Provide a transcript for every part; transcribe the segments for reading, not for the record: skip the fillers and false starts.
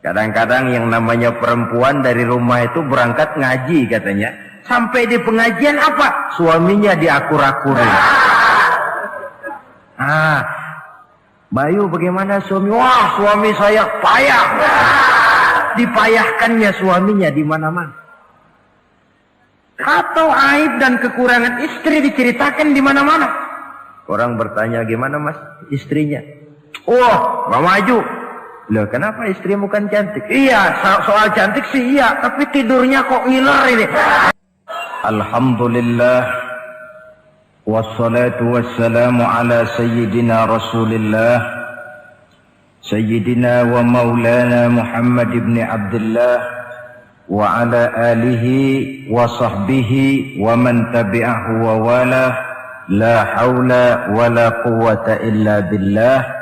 Kadang-kadang yang namanya perempuan dari rumah itu berangkat ngaji katanya. Sampai di pengajian apa? Suaminya diakur-akuri. Bayu bagaimana suami? Wah, suami saya payah. Dipayahkannya suaminya di mana-mana. Atau aib dan kekurangan istri diceritakan di mana-mana. Orang bertanya, gimana mas istrinya? Oh, nggak maju. Loh, kenapa istrimu kan cantik? Iya, soal cantik sih iya, tapi tidurnya kok ngiler ini. Alhamdulillah, wassalatu wassalamu ala sayyidina Rasulillah, sayyidina wa maulana Muhammad ibn Abdullah, wa ala alihi wa sahbihi wa man tabi'ahu wa wala, la hawla wa la quwwata illa billah.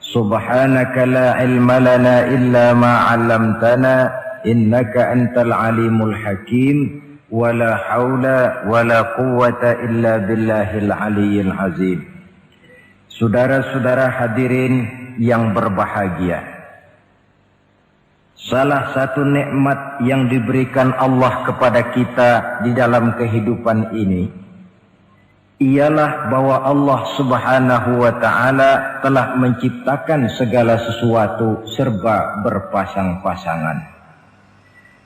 Subhanaka la ilma lana illa ma 'allamtana innaka antal alimul hakim wa la haula wa la quwwata illa billahil aliyyil azim. Saudara-saudara hadirin yang berbahagia, salah satu nikmat yang diberikan Allah kepada kita di dalam kehidupan ini ialah bahwa Allah Subhanahu wa ta'ala telah menciptakan segala sesuatu serba berpasang-pasangan.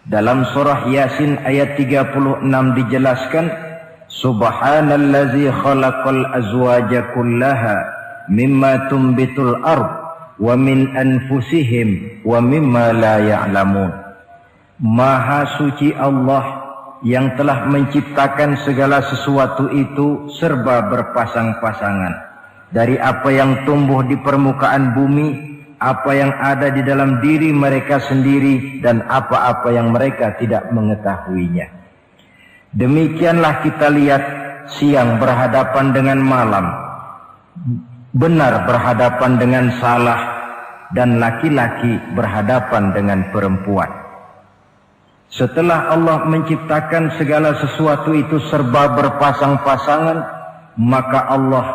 Dalam surah Yasin ayat 36 dijelaskan, Subhanallazi khalaqal azwaja kullaha mimma tumbitul ard wa min anfusihim wa mimma la ya'lamun. Maha suci Allah yang telah menciptakan segala sesuatu itu serba berpasang-pasangan. Dari apa yang tumbuh di permukaan bumi, apa yang ada di dalam diri mereka sendiri, dan apa-apa yang mereka tidak mengetahuinya. Demikianlah kita lihat siang berhadapan dengan malam, benar berhadapan dengan salah, dan laki-laki berhadapan dengan perempuan. Setelah Allah menciptakan segala sesuatu itu serba berpasang-pasangan, maka Allah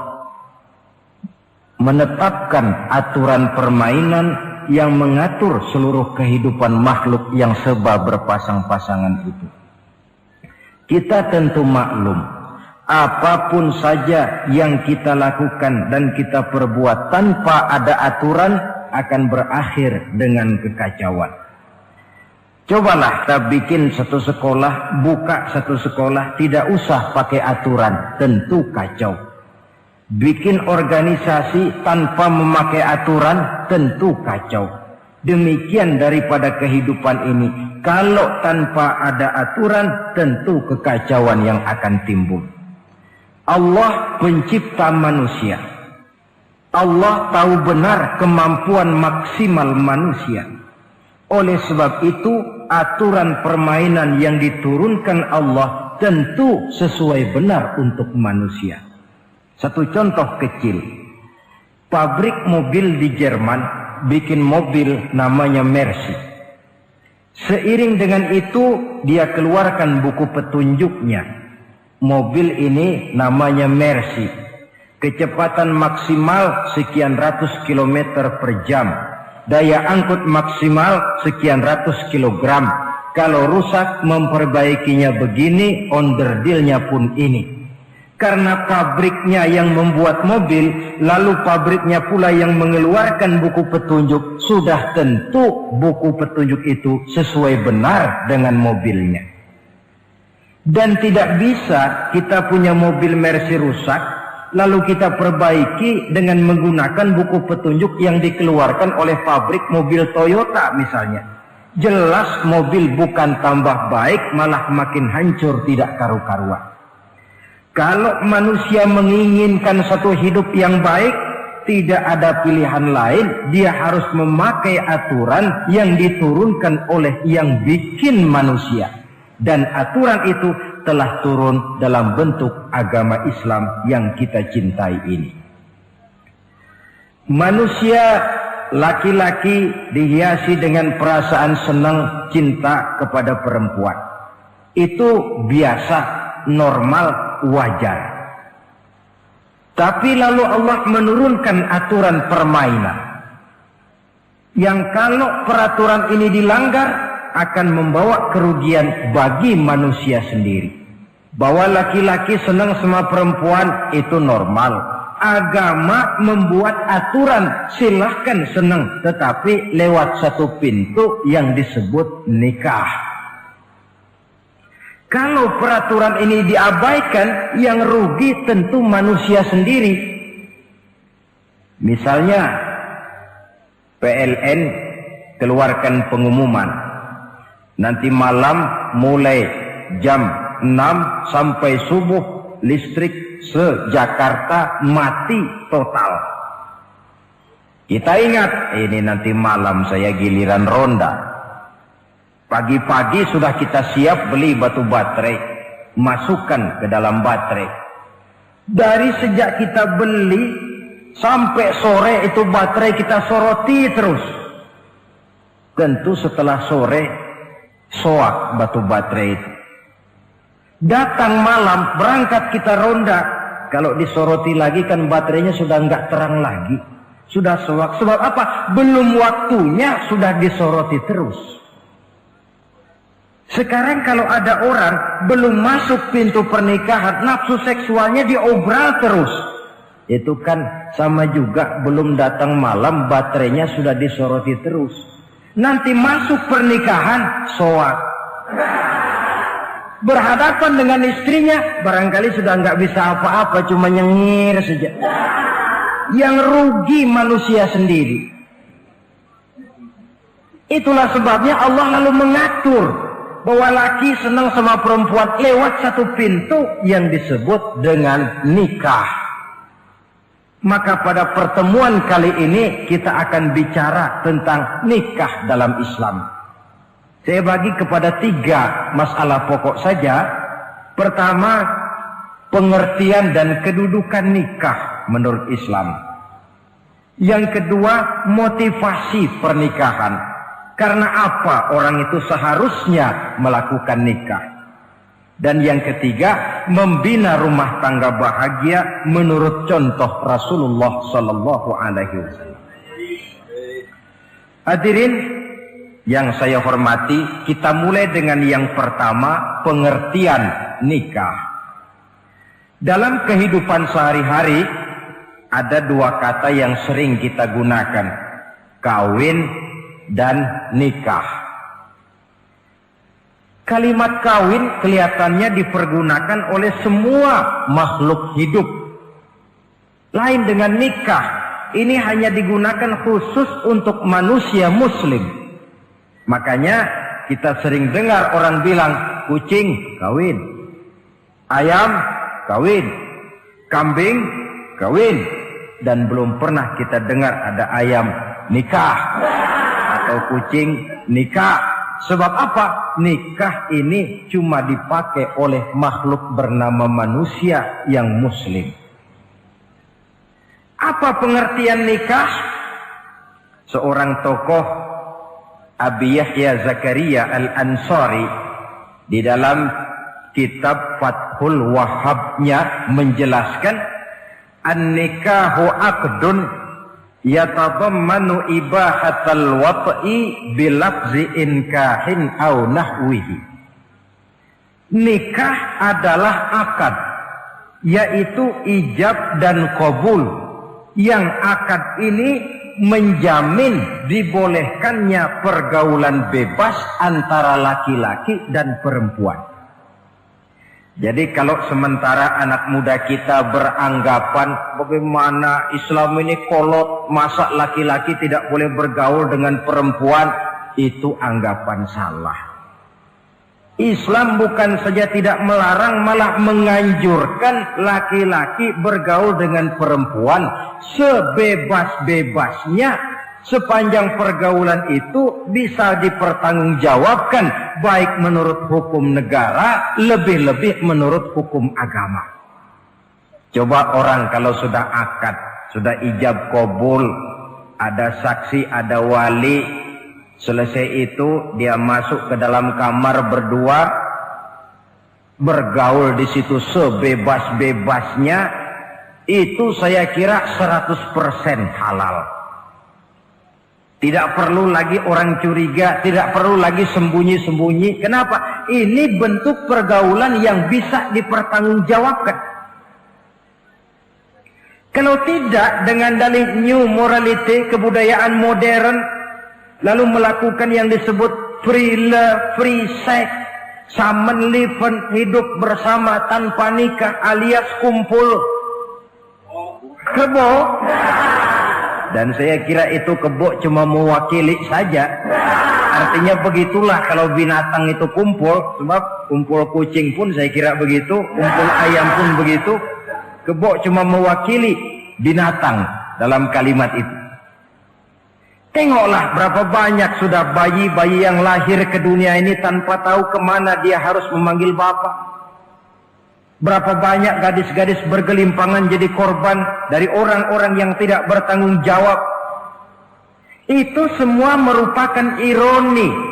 menetapkan aturan permainan yang mengatur seluruh kehidupan makhluk yang serba berpasang-pasangan itu. Kita tentu maklum, apapun saja yang kita lakukan dan kita perbuat tanpa ada aturan akan berakhir dengan kekacauan. Cobalah kita bikin satu sekolah, buka satu sekolah, tidak usah pakai aturan, tentu kacau. Bikin organisasi tanpa memakai aturan, tentu kacau. Demikian daripada kehidupan ini, kalau tanpa ada aturan, tentu kekacauan yang akan timbul. Allah pencipta manusia. Allah tahu benar kemampuan maksimal manusia. Oleh sebab itu, aturan permainan yang diturunkan Allah tentu sesuai benar untuk manusia. Satu contoh kecil. Pabrik mobil di Jerman bikin mobil namanya Mercy. Seiring dengan itu, dia keluarkan buku petunjuknya. Mobil ini namanya Mercy. Kecepatan maksimal sekian ratus kilometer per jam. Daya angkut maksimal sekian ratus kilogram. Kalau rusak memperbaikinya begini, onderdilnya pun ini. Karena pabriknya yang membuat mobil, lalu pabriknya pula yang mengeluarkan buku petunjuk, sudah tentu buku petunjuk itu sesuai benar dengan mobilnya. Dan tidak bisa kita punya mobil Mercy rusak, lalu kita perbaiki dengan menggunakan buku petunjuk yang dikeluarkan oleh pabrik mobil Toyota misalnya. Jelas mobil bukan tambah baik, malah makin hancur tidak karu-karuan. Kalau manusia menginginkan satu hidup yang baik, tidak ada pilihan lain, dia harus memakai aturan yang diturunkan oleh yang bikin manusia. Dan aturan itu telah turun dalam bentuk agama Islam yang kita cintai ini. Manusia laki-laki dihiasi dengan perasaan senang cinta kepada perempuan. Itu biasa, normal, wajar. Tapi lalu Allah menurunkan aturan permainan. yang kalau peraturan ini dilanggar akan membawa kerugian bagi manusia sendiri. Bahwa laki-laki senang sama perempuan itu normal. Agama membuat aturan silahkan senang, tetapi lewat satu pintu yang disebut nikah. Kalau peraturan ini diabaikan, yang rugi tentu manusia sendiri. Misalnya PLN keluarkan pengumuman, nanti malam mulai jam 6 sampai subuh listrik se-Jakarta mati total. Kita ingat, ini nanti malam saya giliran ronda. Pagi-pagi sudah kita siap beli batu baterai, masukkan ke dalam baterai. Dari sejak kita beli sampai sore itu baterai kita soroti terus. Tentu setelah sore soak batu baterai itu. Datang malam, berangkat kita ronda. Kalau disoroti lagi kan baterainya sudah enggak terang lagi. Sudah soak. Sebab apa? Belum waktunya sudah disoroti terus. Sekarang kalau ada orang belum masuk pintu pernikahan, nafsu seksualnya diobral terus. Itu kan sama juga belum datang malam, baterainya sudah disoroti terus. Nanti masuk pernikahan, soak. Berhadapan dengan istrinya, barangkali sudah nggak bisa apa-apa, cuma nyengir saja. Yang rugi manusia sendiri. Itulah sebabnya Allah lalu mengatur bahwa laki senang sama perempuan lewat satu pintu yang disebut dengan nikah. Maka pada pertemuan kali ini kita akan bicara tentang nikah dalam Islam. Saya bagi kepada 3 masalah pokok saja. Pertama, pengertian dan kedudukan nikah menurut Islam. Yang kedua, motivasi pernikahan. Karena apa orang itu seharusnya melakukan nikah. Dan yang ketiga, membina rumah tangga bahagia menurut contoh Rasulullah Sallallahu Alaihi Wasallam. Hadirin yang saya hormati, kita mulai dengan yang pertama, pengertian nikah. Dalam kehidupan sehari-hari ada 2 kata yang sering kita gunakan, kawin dan nikah. Kalimat kawin kelihatannya dipergunakan oleh semua makhluk hidup. Lain dengan nikah, ini hanya digunakan khusus untuk manusia muslim. Makanya kita sering dengar orang bilang, kucing kawin, ayam kawin, kambing kawin, dan belum pernah kita dengar ada ayam nikah atau kucing nikah. Sebab apa? Nikah ini cuma dipakai oleh makhluk bernama manusia yang muslim. Apa pengertian nikah? Seorang tokoh, Abi Yahya Zakaria Al-Ansari, di dalam kitab Fathul Wahhabnya menjelaskan, an-nikahu aqdun yatadammanu ibahatal wat'i bilafzi inkahin au nahwihi. Nikah adalah akad, yaitu ijab dan qabul, yang akad ini menjamin dibolehkannya pergaulan bebas antara laki-laki dan perempuan. Jadi kalau sementara anak muda kita beranggapan bagaimana Islam ini kolot, masa laki-laki tidak boleh bergaul dengan perempuan, itu anggapan salah. Islam bukan saja tidak melarang, malah menganjurkan laki-laki bergaul dengan perempuan sebebas-bebasnya, sepanjang pergaulan itu bisa dipertanggungjawabkan, baik menurut hukum negara, lebih-lebih menurut hukum agama. Coba orang kalau sudah akad, sudah ijab qabul, ada saksi, ada wali, selesai itu dia masuk ke dalam kamar berdua, bergaul di situ sebebas-bebasnya, itu saya kira 100% halal. Tidak perlu lagi orang curiga, tidak perlu lagi sembunyi-sembunyi. Kenapa? Ini bentuk pergaulan yang bisa dipertanggungjawabkan. Kalau tidak, dengan dalih new morality, kebudayaan modern, lalu melakukan yang disebut free love, free sex, samen liven, hidup bersama tanpa nikah alias kumpul kebo. Dan saya kira itu kebo cuma mewakili saja. Artinya begitulah kalau binatang itu kumpul. Sebab kumpul kucing pun saya kira begitu, kumpul ayam pun begitu. Kebo cuma mewakili binatang dalam kalimat itu. Tengoklah berapa banyak sudah bayi-bayi yang lahir ke dunia ini tanpa tahu kemana dia harus memanggil bapak. Berapa banyak gadis-gadis bergelimpangan jadi korban dari orang-orang yang tidak bertanggung jawab. Itu semua merupakan ironi.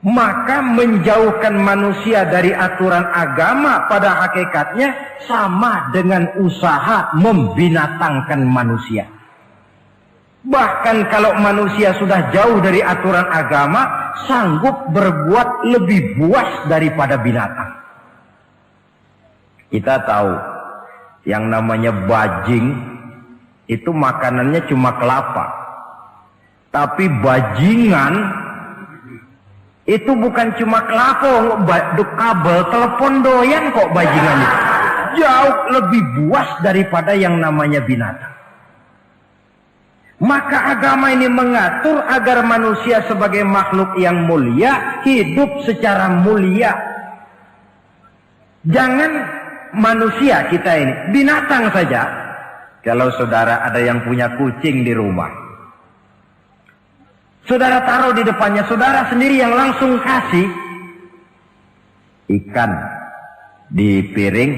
Maka menjauhkan manusia dari aturan agama pada hakikatnya sama dengan usaha membinatangkan manusia. Bahkan kalau manusia sudah jauh dari aturan agama, sanggup berbuat lebih buas daripada binatang. Kita tahu yang namanya bajing itu makanannya cuma kelapa. Tapi bajingan itu bukan cuma kelapa, kabel telepon doyan kok bajingan itu. Jauh lebih buas daripada yang namanya binatang. Maka agama ini mengatur agar manusia sebagai makhluk yang mulia hidup secara mulia. Jangan manusia kita ini, binatang saja. Kalau saudara ada yang punya kucing di rumah, saudara taruh di depannya, saudara sendiri yang langsung kasih ikan di piring,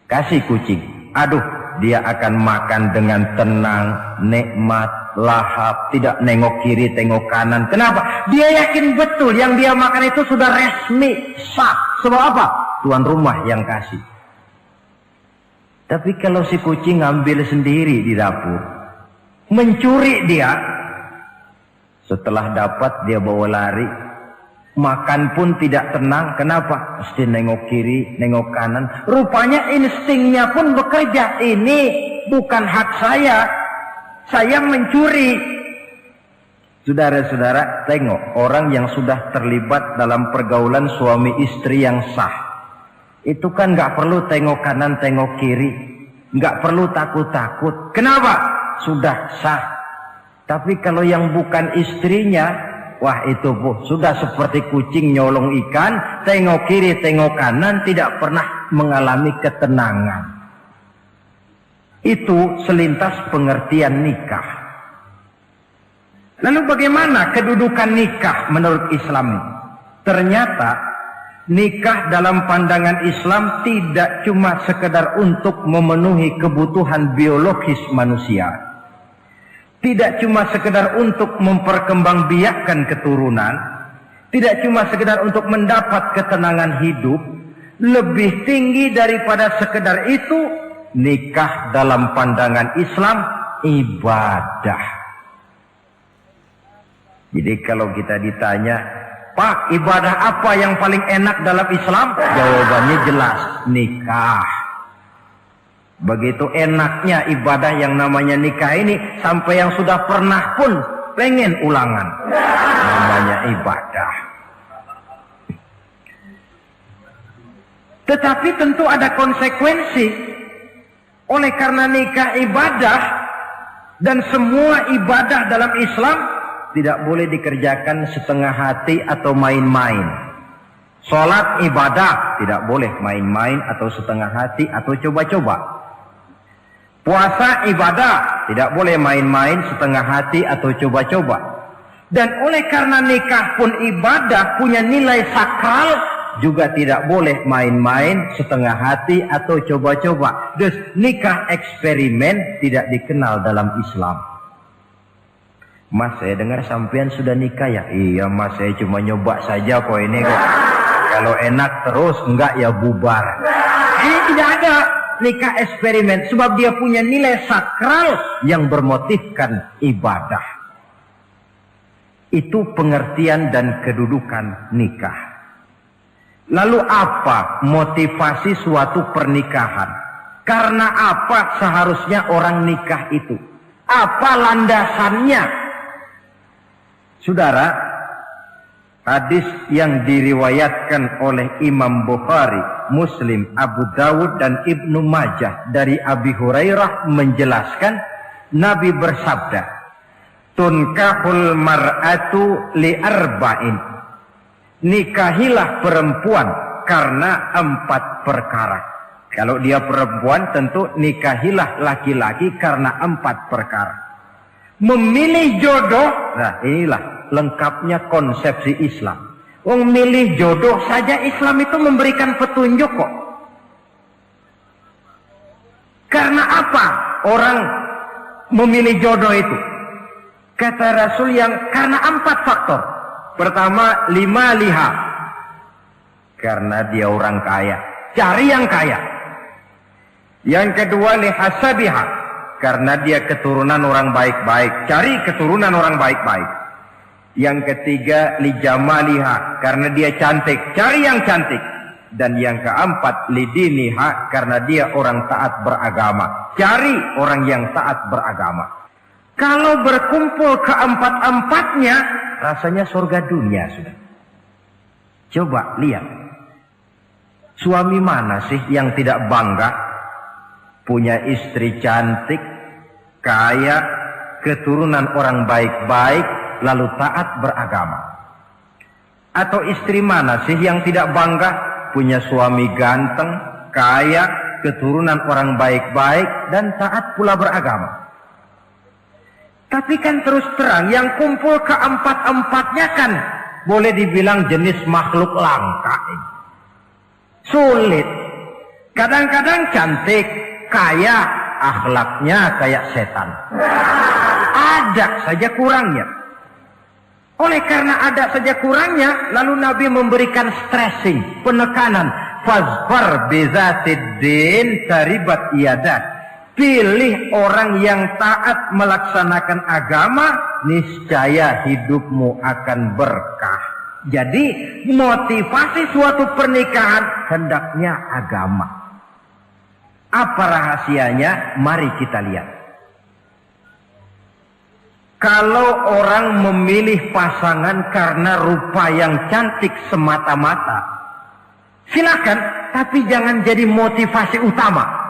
kasih kucing. Aduh, dia akan makan dengan tenang, nikmat, lahap, tidak nengok kiri, tengok kanan. Kenapa? Dia yakin betul yang dia makan itu sudah resmi, sah. Sebab apa? Tuan rumah yang kasih. Tapi kalau si kucing ngambil sendiri di dapur, mencuri dia, setelah dapat dia bawa lari, makan pun tidak tenang. Kenapa? Mesti nengok kiri, nengok kanan. Rupanya instingnya pun bekerja. Ini bukan hak saya mencuri. Saudara-saudara, tengok orang yang sudah terlibat dalam pergaulan suami istri yang sah. Itu kan nggak perlu tengok kanan, tengok kiri, nggak perlu takut-takut. Kenapa? Sudah sah. Tapi kalau yang bukan istrinya, wah itu sudah seperti kucing nyolong ikan, tengok kiri, tengok kanan, tidak pernah mengalami ketenangan. Itu selintas pengertian nikah. Lalu bagaimana kedudukan nikah menurut Islam? Ternyata nikah dalam pandangan Islam tidak cuma sekedar untuk memenuhi kebutuhan biologis manusia. Tidak cuma sekedar untuk memperkembangbiakkan keturunan. Tidak cuma sekedar untuk mendapat ketenangan hidup. Lebih tinggi daripada sekedar itu, nikah dalam pandangan Islam ibadah. Jadi kalau kita ditanya, Pak, ibadah apa yang paling enak dalam Islam? Jawabannya jelas, nikah. Begitu enaknya ibadah yang namanya nikah ini, sampai yang sudah pernah pun pengen ulangan. Namanya ibadah. Tetapi tentu ada konsekuensi. Oleh karena nikah ibadah, dan semua ibadah dalam Islam tidak boleh dikerjakan setengah hati atau main-main. Sholat ibadah, tidak boleh main-main atau setengah hati atau coba-coba. Puasa ibadah, tidak boleh main-main, setengah hati atau coba-coba. Dan oleh karena nikah pun ibadah, punya nilai sakral, juga tidak boleh main-main, setengah hati atau coba-coba. Dus nikah eksperimen tidak dikenal dalam Islam. Mas, saya dengar sampean sudah nikah ya? Iya mas, saya cuma nyoba saja kok ini kok. Kalau enak terus, enggak ya bubar. Ini tidak ada nikah eksperimen. Sebab dia punya nilai sakral yang bermotifkan ibadah. Itu pengertian dan kedudukan nikah. Lalu apa motivasi suatu pernikahan? Karena apa seharusnya orang nikah itu? Apa landasannya? Saudara, hadis yang diriwayatkan oleh Imam Bukhari, Muslim, Abu Dawud dan Ibnu Majah dari Abi Hurairah menjelaskan Nabi bersabda, "Tunkahul mar'atu li arba'in." Nikahilah perempuan karena 4 perkara. Kalau dia perempuan tentu nikahilah laki-laki karena 4 perkara. Memilih jodoh, nah inilah lengkapnya konsepsi Islam. Memilih jodoh saja Islam itu memberikan petunjuk kok. Karena apa orang memilih jodoh itu? Kata Rasul yang karena 4 faktor. Pertama, 5 liha. Karena dia orang kaya. Cari yang kaya. Yang kedua, lihasabiha. Karena dia keturunan orang baik-baik. Cari keturunan orang baik-baik. Yang ketiga, lijamaliha. Karena dia cantik. Cari yang cantik. Dan yang keempat, lidiniha. Karena dia orang taat beragama. Cari orang yang taat beragama. Kalau berkumpul keempat-empatnya, rasanya surga dunia sudah. Coba lihat. Suami mana sih yang tidak bangga punya istri cantik, kaya, keturunan orang baik-baik, lalu taat beragama? Atau istri mana sih yang tidak bangga punya suami ganteng, kaya, keturunan orang baik-baik, dan taat pula beragama? Tapi kan terus terang yang kumpul keempat-empatnya kan boleh dibilang jenis makhluk langka. Sulit. Kadang-kadang cantik, kaya, akhlaknya kayak setan. Ada saja kurangnya. Oleh karena ada saja kurangnya, lalu Nabi memberikan stressing, penekanan. Fazfar bizatid din taribat iyadat. Pilih orang yang taat melaksanakan agama, niscaya hidupmu akan berkah. Jadi motivasi suatu pernikahan hendaknya agama. Apa rahasianya? Mari kita lihat. Kalau orang memilih pasangan karena rupa yang cantik semata-mata, silakan, tapi jangan jadi motivasi utama.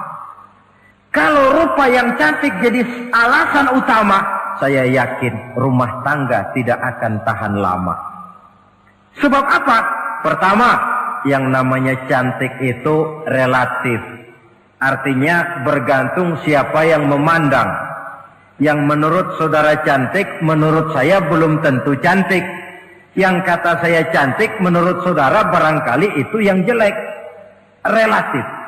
Kalau rupa yang cantik jadi alasan utama, saya yakin rumah tangga tidak akan tahan lama. Sebab apa? Pertama, yang namanya cantik itu relatif. Artinya bergantung siapa yang memandang. Yang menurut saudara cantik, menurut saya belum tentu cantik. Yang kata saya cantik, menurut saudara barangkali itu yang jelek. Relatif.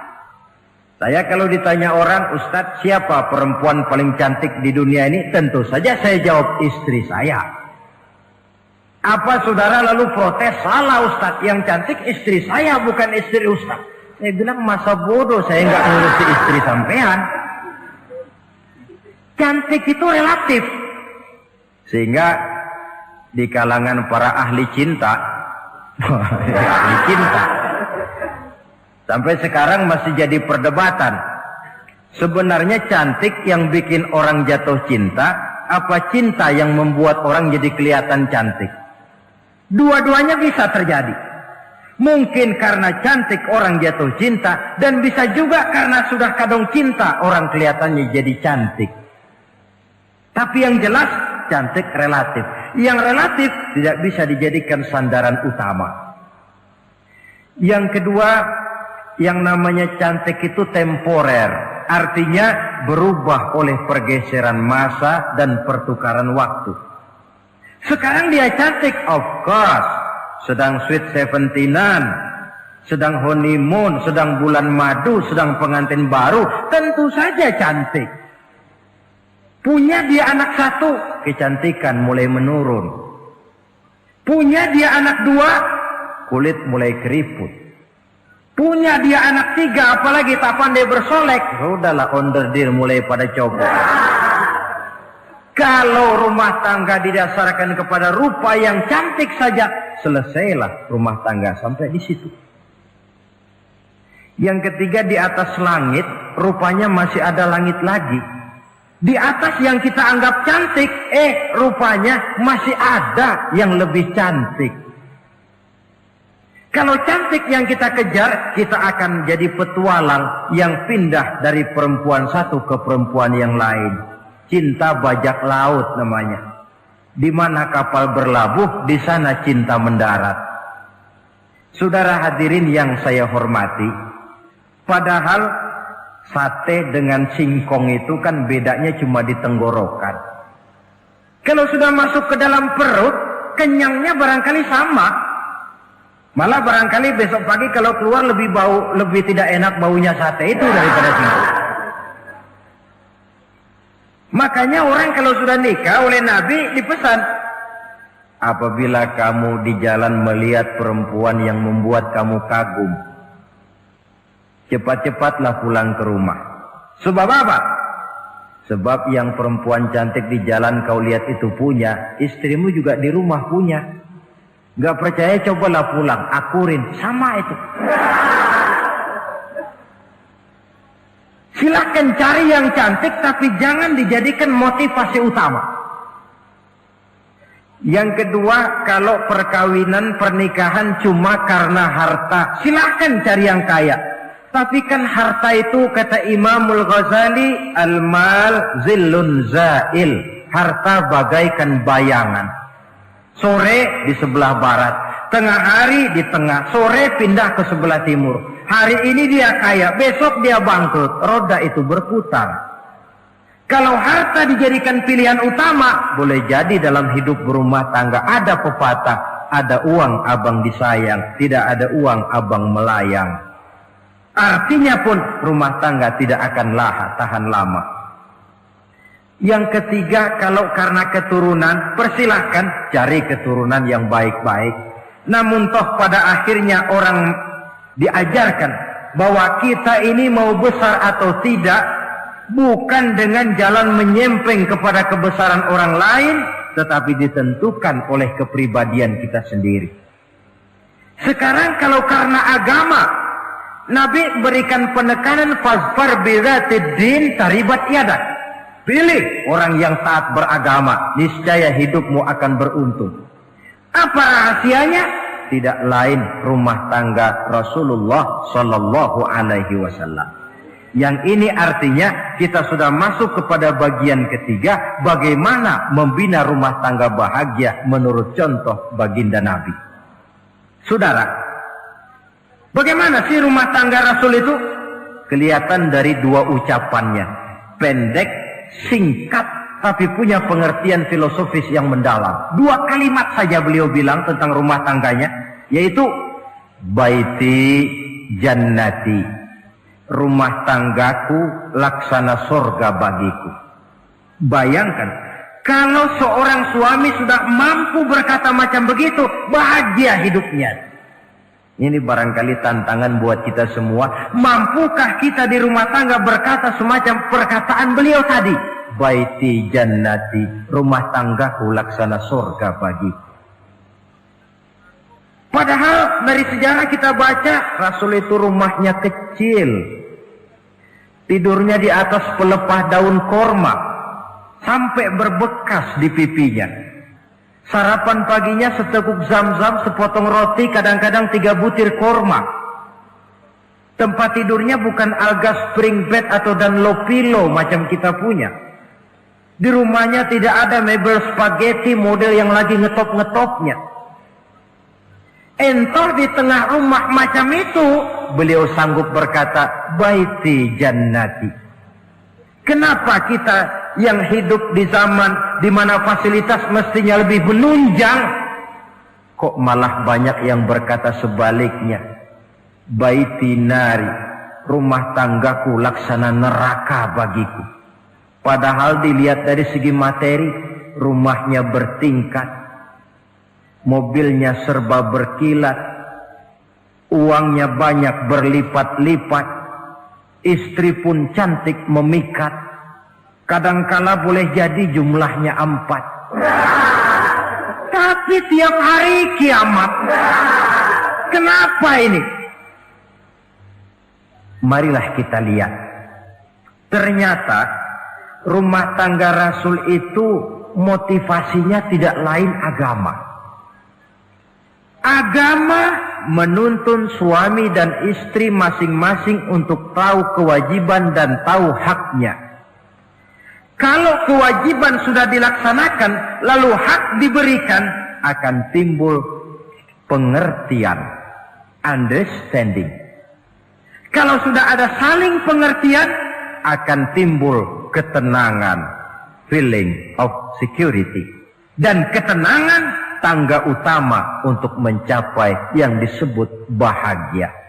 Saya kalau ditanya orang, Ustadz siapa perempuan paling cantik di dunia ini? Tentu saja saya jawab istri saya. Apa saudara lalu protes? Salah Ustadz, yang cantik istri saya bukan istri Ustadz. Saya bilang masa bodoh saya nggak ngurusi istri sampean. Cantik itu relatif. Sehingga di kalangan para ahli cinta, ahli cinta, sampai sekarang masih jadi perdebatan. Sebenarnya cantik yang bikin orang jatuh cinta, apa cinta yang membuat orang jadi kelihatan cantik? Dua-duanya bisa terjadi. Mungkin karena cantik orang jatuh cinta, dan bisa juga karena sudah kadung cinta orang kelihatannya jadi cantik. Tapi yang jelas cantik relatif. Yang relatif tidak bisa dijadikan sandaran utama. Yang kedua, yang namanya cantik itu temporer, artinya berubah oleh pergeseran masa dan pertukaran waktu. Sekarang dia cantik, of course, sedang sweet 17-an, sedang honeymoon, sedang bulan madu, sedang pengantin baru, tentu saja cantik. Punya dia anak 1, kecantikan mulai menurun. Punya dia anak 2, kulit mulai keriput. Punya dia anak 3, apalagi tak pandai bersolek, sudahlah onder dir mulai pada copot. Kalau rumah tangga didasarkan kepada rupa yang cantik saja, selesailah rumah tangga sampai di situ. Yang ketiga, di atas langit, rupanya masih ada langit lagi. Di atas yang kita anggap cantik, rupanya masih ada yang lebih cantik. Kalau cantik yang kita kejar, kita akan jadi petualang yang pindah dari perempuan satu ke perempuan yang lain. Cinta bajak laut namanya. Di mana kapal berlabuh, di sana cinta mendarat. Saudara hadirin yang saya hormati, padahal sate dengan singkong itu kan bedanya cuma di tenggorokan. Kalau sudah masuk ke dalam perut, kenyangnya barangkali sama. Malah barangkali besok pagi kalau keluar lebih tidak enak baunya sate itu daripada singkong. Makanya orang kalau sudah nikah oleh Nabi dipesan, apabila kamu di jalan melihat perempuan yang membuat kamu kagum, cepat-cepatlah pulang ke rumah. Sebab apa? Sebab yang perempuan cantik di jalan kau lihat itu punya, istrimu juga di rumah punya. Gak percaya cobalah pulang, akurin, sama itu. Silahkan cari yang cantik, tapi jangan dijadikan motivasi utama. Yang kedua, kalau perkawinan, pernikahan cuma karena harta, silahkan cari yang kaya. Tapi kan harta itu, kata Imamul Ghazali, al-mal zillun zail. Harta bagaikan bayangan. Sore di sebelah barat, tengah hari di tengah, sore pindah ke sebelah timur. Hari ini dia kaya, besok dia bangkrut. Roda itu berputar. Kalau harta dijadikan pilihan utama, boleh jadi dalam hidup berumah tangga ada pepatah, ada uang abang disayang, tidak ada uang abang melayang. Artinya pun rumah tangga tidak akan tahan lama. Yang ketiga, kalau karena keturunan, persilahkan cari keturunan yang baik-baik. Namun toh pada akhirnya orang diajarkan bahwa kita ini mau besar atau tidak bukan dengan jalan menyempeng kepada kebesaran orang lain, tetapi ditentukan oleh kepribadian kita sendiri. Sekarang kalau karena agama, Nabi berikan penekanan fazfar bidzatid din taribat yadak. Pilih orang yang taat beragama, niscaya hidupmu akan beruntung. Apa rahasianya? Tidak lain rumah tangga Rasulullah Sallallahu Alaihi Wasallam. Yang ini artinya kita sudah masuk kepada bagian ketiga, bagaimana membina rumah tangga bahagia menurut contoh baginda Nabi. Saudara, bagaimana sih rumah tangga Rasul itu? Kelihatan dari dua ucapannya, pendek, singkat, tapi punya pengertian filosofis yang mendalam. Dua kalimat saja beliau bilang tentang rumah tangganya, yaitu baiti jannati, rumah tanggaku laksana surga bagiku. Bayangkan, kalau seorang suami sudah mampu berkata macam begitu, bahagia hidupnya. Ini barangkali tantangan buat kita semua. Mampukah kita di rumah tangga berkata semacam perkataan beliau tadi? Baiti jannati, rumah tanggaku laksana surga bagiku. Padahal dari sejarah kita baca, Rasul itu rumahnya kecil. Tidurnya di atas pelepah daun korma, sampai berbekas di pipinya. Sarapan paginya seteguk zam-zam, sepotong roti, kadang-kadang 3 butir korma. Tempat tidurnya bukan alga spring bed atau Dunlopillow macam kita punya. Di rumahnya tidak ada mebel spaghetti model yang lagi ngetop-ngetopnya. Entar di tengah rumah macam itu, beliau sanggup berkata, baiti jannati. Kenapa kita yang hidup di zaman di mana fasilitas mestinya lebih menunjang, kok malah banyak yang berkata sebaliknya? Baiti nari, rumah tanggaku laksana neraka bagiku. Padahal dilihat dari segi materi, rumahnya bertingkat, mobilnya serba berkilat, uangnya banyak berlipat-lipat, istri pun cantik memikat. Kadangkala boleh jadi jumlahnya 4. Tapi tiap hari kiamat. Kenapa ini? Marilah kita lihat. Ternyata rumah tangga Rasul itu motivasinya tidak lain agama. Agama menuntun suami dan istri masing-masing untuk tahu kewajiban dan tahu haknya. Kalau kewajiban sudah dilaksanakan, lalu hak diberikan, akan timbul pengertian, understanding. Kalau sudah ada saling pengertian, akan timbul ketenangan, feeling of security. Dan ketenangan tangga utama untuk mencapai yang disebut bahagia.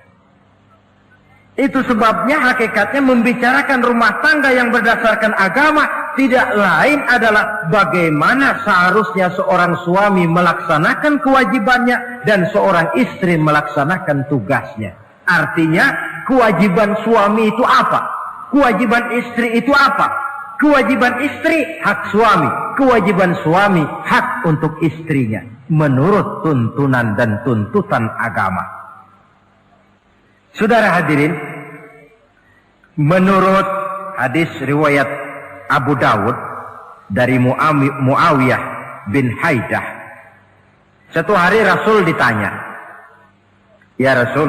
Itu sebabnya hakikatnya membicarakan rumah tangga yang berdasarkan agama tidak lain adalah bagaimana seharusnya seorang suami melaksanakan kewajibannya dan seorang istri melaksanakan tugasnya. Artinya kewajiban suami itu apa? Kewajiban istri itu apa? Kewajiban istri hak suami, kewajiban suami hak untuk istrinya menurut tuntunan dan tuntutan agama. Saudara hadirin, menurut hadis riwayat Abu Dawud dari Muawiyah bin Haidah, satu hari Rasul ditanya, "Ya Rasul,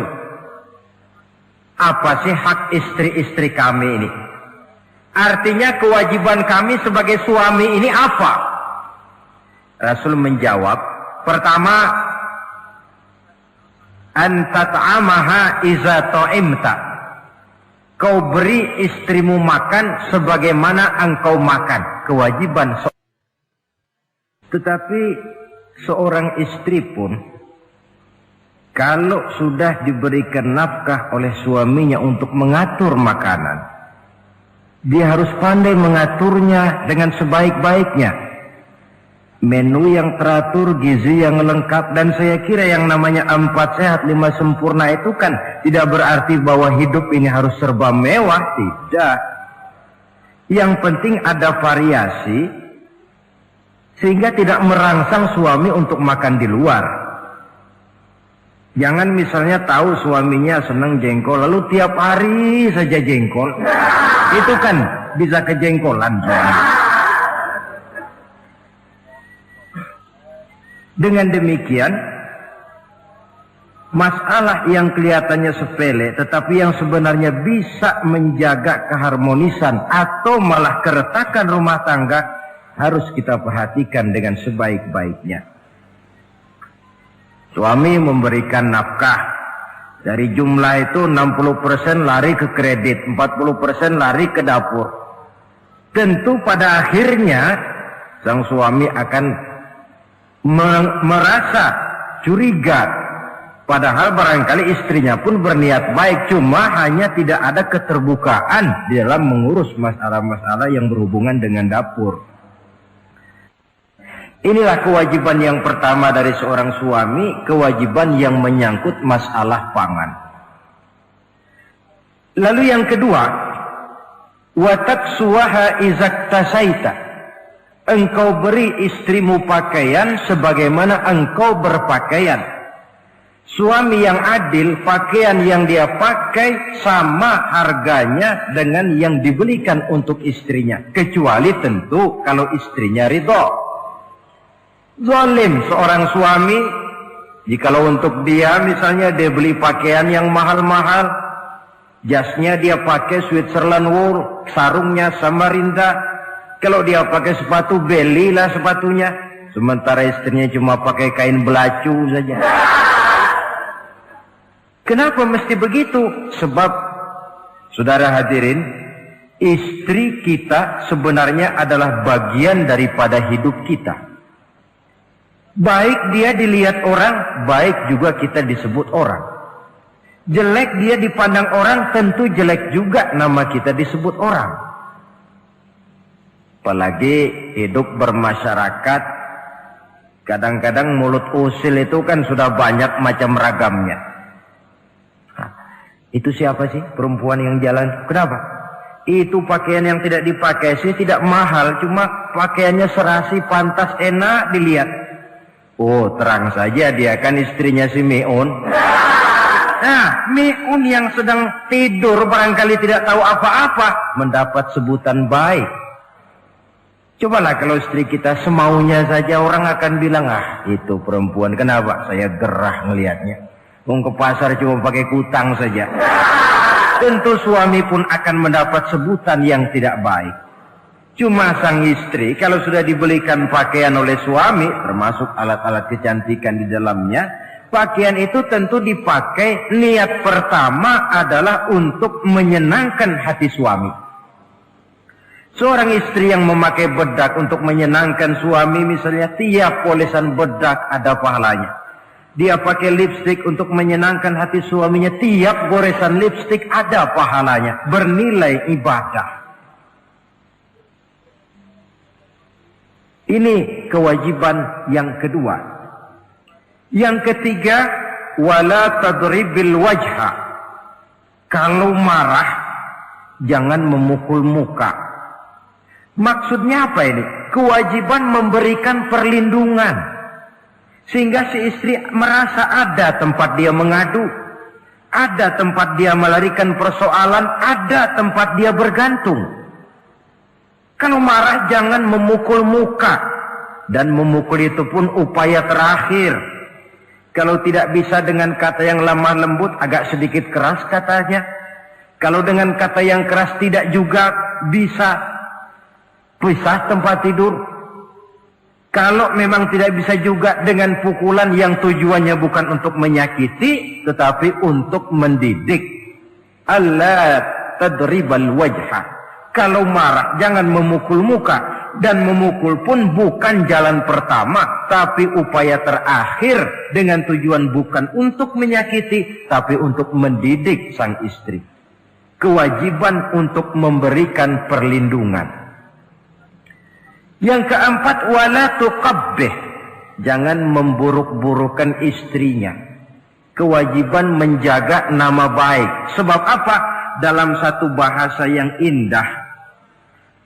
apa sih hak istri-istri kami ini? Artinya kewajiban kami sebagai suami ini apa?" Rasul menjawab, pertama, antat'amaha iza ta'imta. Kau beri istrimu makan sebagaimana engkau makan. Kewajiban. Tetapi seorang istri pun, kalau sudah diberikan nafkah oleh suaminya untuk mengatur makanan, dia harus pandai mengaturnya dengan sebaik-baiknya. Menu yang teratur, gizi yang lengkap, dan saya kira yang namanya 4 sehat 5 sempurna itu kan tidak berarti bahwa hidup ini harus serba mewah, tidak. Yang penting ada variasi sehingga tidak merangsang suami untuk makan di luar. Jangan misalnya tahu suaminya senang jengkol lalu tiap hari saja jengkol. Itu kan bisa kejengkolan suami. Dengan demikian, masalah yang kelihatannya sepele tetapi yang sebenarnya bisa menjaga keharmonisan atau malah keretakan rumah tangga harus kita perhatikan dengan sebaik-baiknya. Suami memberikan nafkah, dari jumlah itu 60% lari ke kredit, 40% lari ke dapur. Tentu pada akhirnya sang suami akan merasa curiga, padahal barangkali istrinya pun berniat baik, cuma hanya tidak ada keterbukaan di dalam mengurus masalah-masalah yang berhubungan dengan dapur. Inilah kewajiban yang pertama dari seorang suami, kewajiban yang menyangkut masalah pangan. Lalu yang kedua, wataksuwaha izaktasaita. Engkau beri istrimu pakaian sebagaimana engkau berpakaian. Suami yang adil, pakaian yang dia pakai sama harganya dengan yang dibelikan untuk istrinya. Kecuali tentu kalau istrinya ridho. Zalim seorang suami, jikalau untuk dia misalnya dia beli pakaian yang mahal-mahal, jasnya dia pakai Switzerland wool, sarungnya Samarinda. Kalau dia pakai sepatu, belilah sepatunya. Sementara istrinya cuma pakai kain belacu saja. Kenapa mesti begitu? Sebab, saudara hadirin, istri kita sebenarnya adalah bagian daripada hidup kita. Baik dia dilihat orang, baik juga kita disebut orang. Jelek dia dipandang orang, tentu jelek juga nama kita disebut orang. Apalagi hidup bermasyarakat, kadang-kadang mulut usil itu kan sudah banyak macam ragamnya. Itu siapa sih perempuan yang jalan? Kenapa? Itu pakaian yang tidak dipakai sih tidak mahal, cuma pakaiannya serasi, pantas, enak dilihat. Oh, terang saja dia kan istrinya si Mi'un. Nah, Mi'un yang sedang tidur barangkali tidak tahu apa-apa mendapat sebutan baik. Cobalah kalau istri kita semaunya saja, orang akan bilang, ah itu perempuan, kenapa? Saya gerah ngelihatnya. Mau ke pasar cuma pakai kutang saja. Tentu suami pun akan mendapat sebutan yang tidak baik. Cuma sang istri kalau sudah dibelikan pakaian oleh suami, termasuk alat-alat kecantikan di dalamnya, pakaian itu tentu dipakai niat pertama adalah untuk menyenangkan hati suami. Seorang istri yang memakai bedak untuk menyenangkan suami, misalnya tiap polesan bedak ada pahalanya. Dia pakai lipstik untuk menyenangkan hati suaminya, tiap goresan lipstik ada pahalanya, bernilai ibadah. Ini kewajiban yang kedua. Yang ketiga, wala tadribil wajha. Kalau marah, jangan memukul muka. Maksudnya apa ini? Kewajiban memberikan perlindungan. Sehingga si istri merasa ada tempat dia mengadu. Ada tempat dia melarikan persoalan. Ada tempat dia bergantung. Kalau marah jangan memukul muka. Dan memukul itu pun upaya terakhir. Kalau tidak bisa dengan kata yang lemah lembut, agak sedikit keras katanya. Kalau dengan kata yang keras tidak juga bisa pisah tempat tidur. Kalau memang tidak bisa juga dengan pukulan yang tujuannya bukan untuk menyakiti, tetapi untuk mendidik. Allah tadribal wajha. Kalau marah jangan memukul muka. Dan memukul pun bukan jalan pertama, tapi upaya terakhir dengan tujuan bukan untuk menyakiti, tapi untuk mendidik sang istri. Kewajiban untuk memberikan perlindungan. Yang keempat, wala tuqabbih. Jangan memburuk-burukan istrinya. Kewajiban menjaga nama baik. Sebab apa? Dalam satu bahasa yang indah,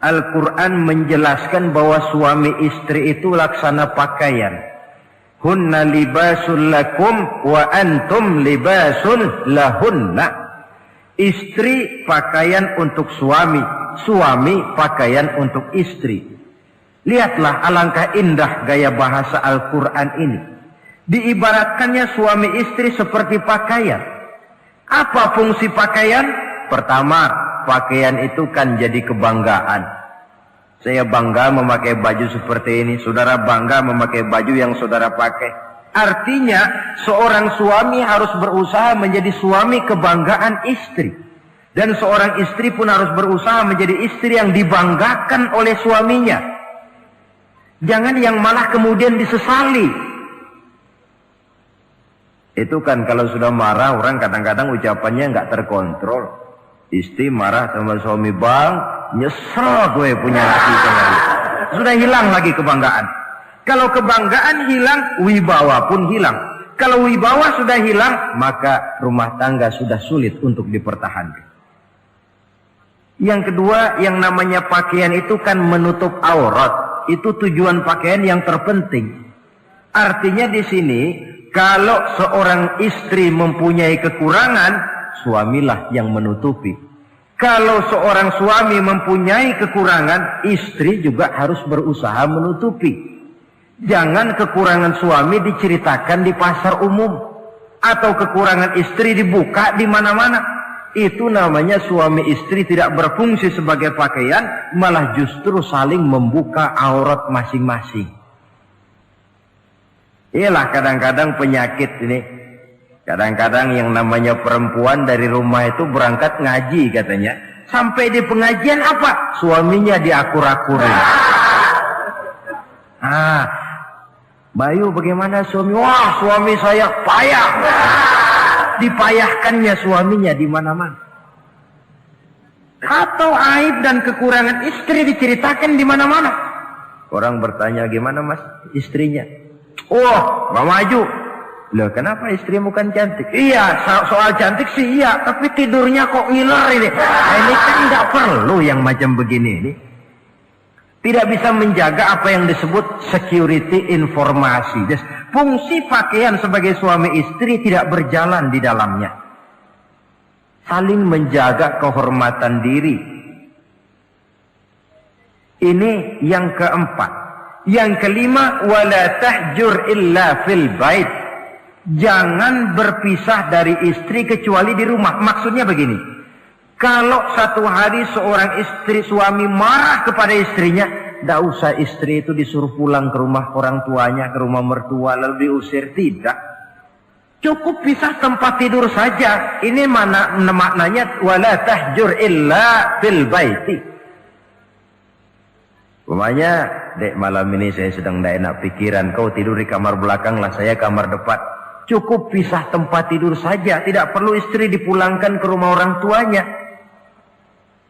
Al-Quran menjelaskan bahwa suami istri itu laksana pakaian. Hunna libasul lakum wa antum libasun lahunna. Istri pakaian untuk suami, suami pakaian untuk istri. Lihatlah alangkah indah gaya bahasa Al-Quran ini. Diibaratkannya suami istri seperti pakaian. Apa fungsi pakaian? Pertama, pakaian itu kan jadi kebanggaan. Saya bangga memakai baju seperti ini. Saudara bangga memakai baju yang saudara pakai. Artinya seorang suami harus berusaha menjadi suami kebanggaan istri. Dan seorang istri pun harus berusaha menjadi istri yang dibanggakan oleh suaminya. Jangan yang malah kemudian disesali. Itu kan kalau sudah marah orang kadang-kadang ucapannya nggak terkontrol. Istri marah sama suami, bang, nyesel gue punya laki kemarin. Sudah hilang lagi kebanggaan. Kalau kebanggaan hilang, wibawa pun hilang. Kalau wibawa sudah hilang, maka rumah tangga sudah sulit untuk dipertahankan. Yang kedua, yang namanya pakaian itu kan menutup aurat. Itu tujuan pakaian yang terpenting. Artinya di sini, kalau seorang istri mempunyai kekurangan, suamilah yang menutupi. Kalau seorang suami mempunyai kekurangan, istri juga harus berusaha menutupi. Jangan kekurangan suami diceritakan di pasar umum. Atau kekurangan istri dibuka di mana-mana. Itu namanya suami istri tidak berfungsi sebagai pakaian, malah justru saling membuka aurat masing-masing. Inilah kadang-kadang penyakit ini. Kadang-kadang yang namanya perempuan dari rumah itu berangkat ngaji katanya. Sampai di pengajian apa? Suaminya diakur-akurin. Bayu bagaimana suami? Wah, suami saya payah. Dipayahkannya suaminya di mana-mana. Atau aib dan kekurangan istri diceritakan di mana-mana. Orang bertanya, gimana mas istrinya? Oh, nggak maju. Loh, kenapa istri bukan cantik? Iya, soal cantik sih iya, tapi tidurnya kok ngiler ini. Nah, ini kan nggak perlu yang macam begini ini. Tidak bisa menjaga apa yang disebut security informasi. Fungsi pakaian sebagai suami istri tidak berjalan di dalamnya. Saling menjaga kehormatan diri. Ini yang keempat. Yang kelima, wala tahjur illa fil bait. Jangan berpisah dari istri kecuali di rumah. Maksudnya begini. Kalau satu hari seorang istri suami marah kepada istrinya, tidak usah istri itu disuruh pulang ke rumah orang tuanya, ke rumah mertua lalu diusir. Tidak. Cukup pisah tempat tidur saja. Ini maknanya wala tahjur illa fil baiti. Umpamanya, dek malam ini saya sedang tidak enak pikiran, kau tidur di kamar belakang lah, saya kamar depan. Cukup pisah tempat tidur saja, tidak perlu istri dipulangkan ke rumah orang tuanya.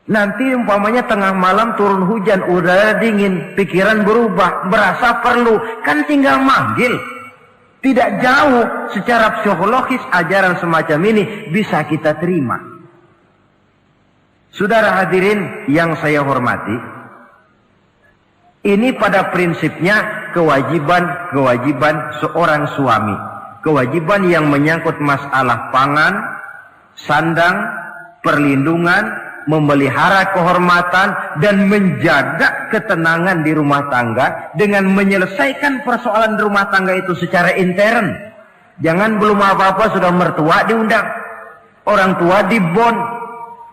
Nanti umpamanya tengah malam turun hujan, udara dingin, pikiran berubah, berasa perlu, kan tinggal manggil. Tidak jauh secara psikologis ajaran semacam ini bisa kita terima. Saudara hadirin yang saya hormati, ini pada prinsipnya kewajiban seorang suami. Kewajiban yang menyangkut masalah pangan, sandang, perlindungan, memelihara kehormatan, dan menjaga ketenangan di rumah tangga dengan menyelesaikan persoalan rumah tangga itu secara intern. Jangan belum apa-apa sudah mertua diundang, orang tua dibon.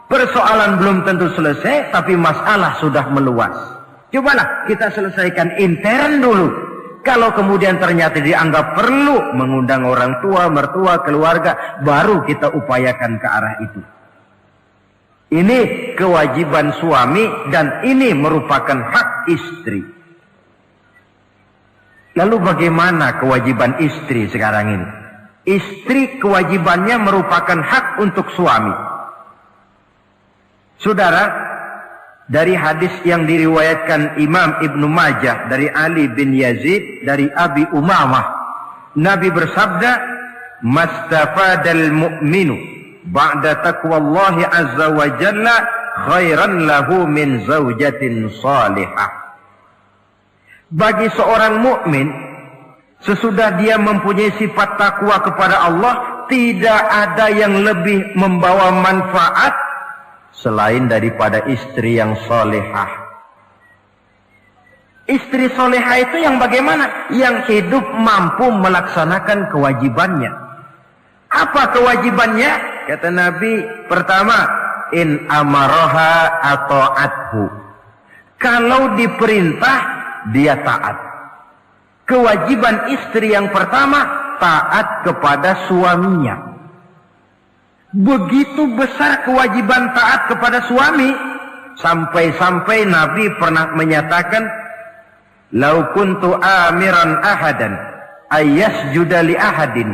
Persoalan belum tentu selesai, tapi masalah sudah meluas. Cobalah kita selesaikan intern dulu. Kalau kemudian ternyata dianggap perlu mengundang orang tua, mertua, keluarga, baru kita upayakan ke arah itu. Ini kewajiban suami dan ini merupakan hak istri. Lalu bagaimana kewajiban istri sekarang ini? Istri kewajibannya merupakan hak untuk suami. Saudara, dari hadis yang diriwayatkan Imam Ibnu Majah dari Ali bin Yazid dari Abi Umamah, Nabi bersabda, "Mastafadal mu'minu ba'da taqwallahi azza wa jalla khairan lahu min zaujatin salihah." Bagi seorang mukmin, sesudah dia mempunyai sifat takwa kepada Allah, tidak ada yang lebih membawa manfaat selain daripada istri yang solehah. Istri solehah itu yang bagaimana? Yang hidup mampu melaksanakan kewajibannya. Apa kewajibannya? Kata Nabi, pertama, in amaroha atau athu. Kalau diperintah, dia taat. Kewajiban istri yang pertama, taat kepada suaminya. Begitu besar kewajiban taat kepada suami, sampai-sampai Nabi pernah menyatakan, "Lau kuntu amiran ahadan ayyasjuda li ahadin,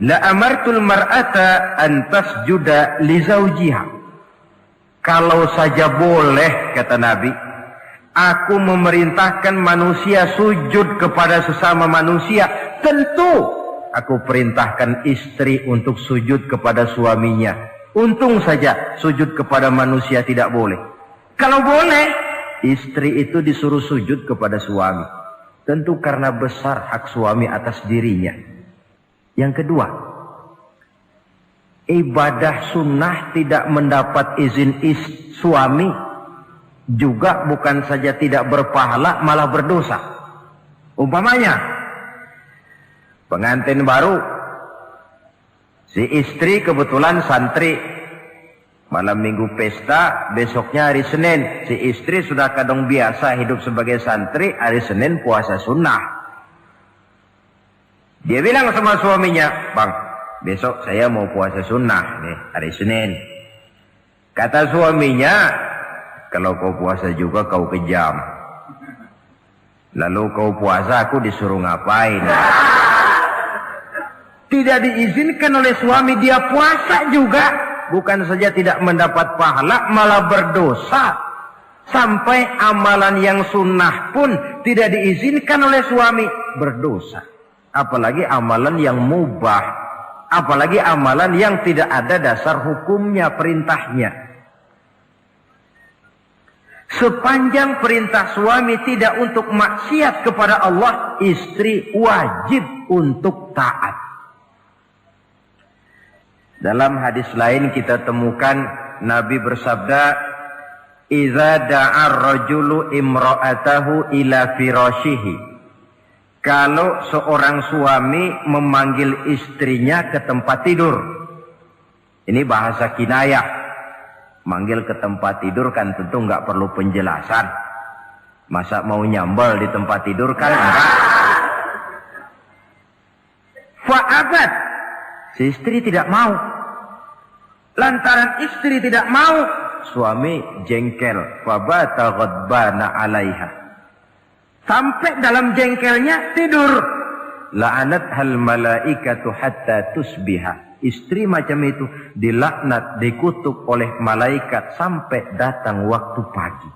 la amartul mar'ata an tasjuda li zawjiha." Kalau saja boleh, kata Nabi, aku memerintahkan manusia sujud kepada sesama manusia, tentu aku perintahkan istri untuk sujud kepada suaminya. Untung saja sujud kepada manusia tidak boleh. Kalau boleh, istri itu disuruh sujud kepada suami. Tentu karena besar hak suami atas dirinya. Yang kedua, ibadah sunnah tidak mendapat izin suami juga bukan saja tidak berpahala, malah berdosa. Umpamanya, pengantin baru, si istri kebetulan santri, malam minggu pesta, besoknya hari Senin, si istri sudah kadang biasa hidup sebagai santri, hari Senin puasa sunnah. Dia bilang sama suaminya, "Bang, besok saya mau puasa sunnah nih, hari Senin." Kata suaminya, "Kalau kau puasa juga kau kejam. Lalu kau puasa aku disuruh ngapain?" Tidak diizinkan oleh suami, dia puasa juga. Bukan saja tidak mendapat pahala, malah berdosa. Sampai amalan yang sunnah pun tidak diizinkan oleh suami, berdosa. apalagi amalan yang mubah, apalagi amalan yang tidak ada dasar hukumnya, perintahnya. Sepanjang perintah suami tidak untuk maksiat kepada Allah, istri wajib untuk taat. Dalam hadis lain kita temukan Nabi bersabda, "Idza da'a ar-rajulu imra'atahu ila firashihi." Kalau seorang suami memanggil istrinya ke tempat tidur. Ini bahasa kinayah. Manggil ke tempat tidur kan tentu nggak perlu penjelasan. Masa mau nyambal di tempat tidur kan enggak. Fa'abat. Si istri tidak mau. Lantaran istri tidak mau, suami jengkel. Fabata ghadbana 'alaiha. Sampai dalam jengkelnya tidur. La'anat hal malaikatu hatta tusbiha. Istri macam itu dilaknat, dikutuk oleh malaikat sampai datang waktu pagi.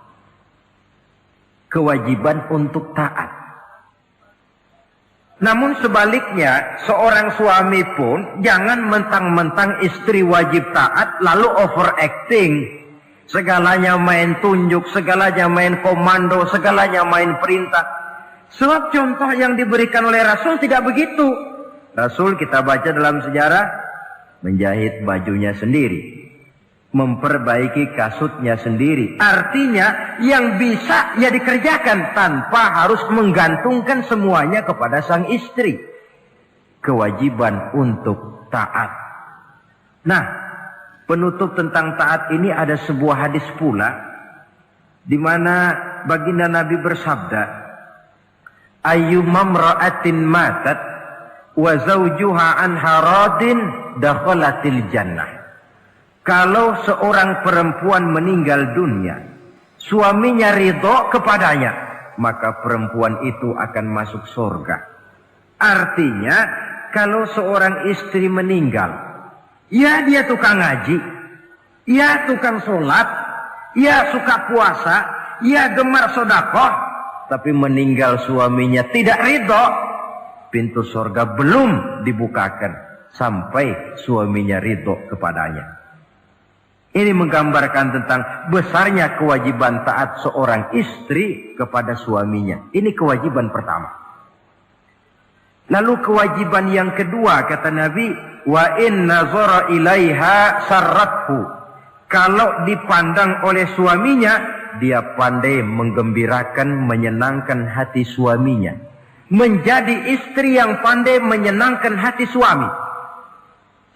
Kewajiban untuk taat. Namun sebaliknya, seorang suami pun jangan mentang-mentang istri wajib taat lalu overacting. Segalanya main tunjuk, segalanya main komando, segalanya main perintah. Sebab contoh yang diberikan oleh Rasul tidak begitu. Rasul kita baca dalam sejarah, menjahit bajunya sendiri, memperbaiki kasutnya sendiri. Artinya yang bisa ya dikerjakan tanpa harus menggantungkan semuanya kepada sang istri. Kewajiban untuk taat. Nah, penutup tentang taat ini ada sebuah hadis pula di mana baginda Nabi bersabda, "Ayyumam ra'atin matat wa zawjuha anha radin dakhalatil jannah." Kalau seorang perempuan meninggal dunia, suaminya ridho kepadanya, maka perempuan itu akan masuk surga. Artinya, kalau seorang istri meninggal, ya dia tukang ngaji, ya tukang sholat, ya suka puasa, ya gemar sedekah, tapi meninggal suaminya tidak ridho, pintu surga belum dibukakan sampai suaminya ridho kepadanya. Ini menggambarkan tentang besarnya kewajiban taat seorang istri kepada suaminya. Ini kewajiban pertama. Lalu kewajiban yang kedua kata Nabi, wa in nazara ilaiha sarrathu. Kalau dipandang oleh suaminya, dia pandai menggembirakan, menyenangkan hati suaminya. Menjadi istri yang pandai menyenangkan hati suami.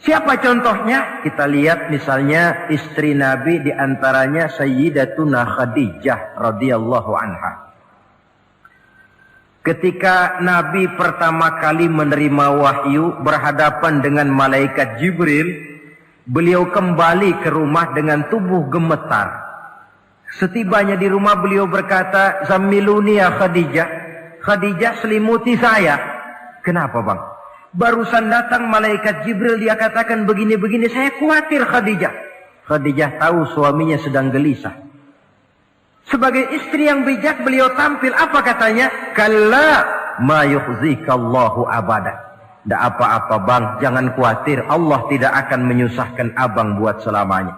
Siapa contohnya? Kita lihat misalnya istri Nabi, diantaranya Sayyidatuna Khadijah radhiyallahu anha. Ketika Nabi pertama kali menerima wahyu berhadapan dengan malaikat Jibril, beliau kembali ke rumah dengan tubuh gemetar. Setibanya di rumah beliau berkata, "Zammiluni ya Khadijah." Khadijah, selimuti saya. Kenapa bang? Barusan datang malaikat Jibril, dia katakan begini-begini, saya khawatir Khadijah. Khadijah tahu suaminya sedang gelisah. Sebagai istri yang bijak beliau tampil, apa katanya? Kalla ma yukhzikallahu abada. Tidak apa-apa bang, jangan khawatir, Allah tidak akan menyusahkan abang buat selamanya.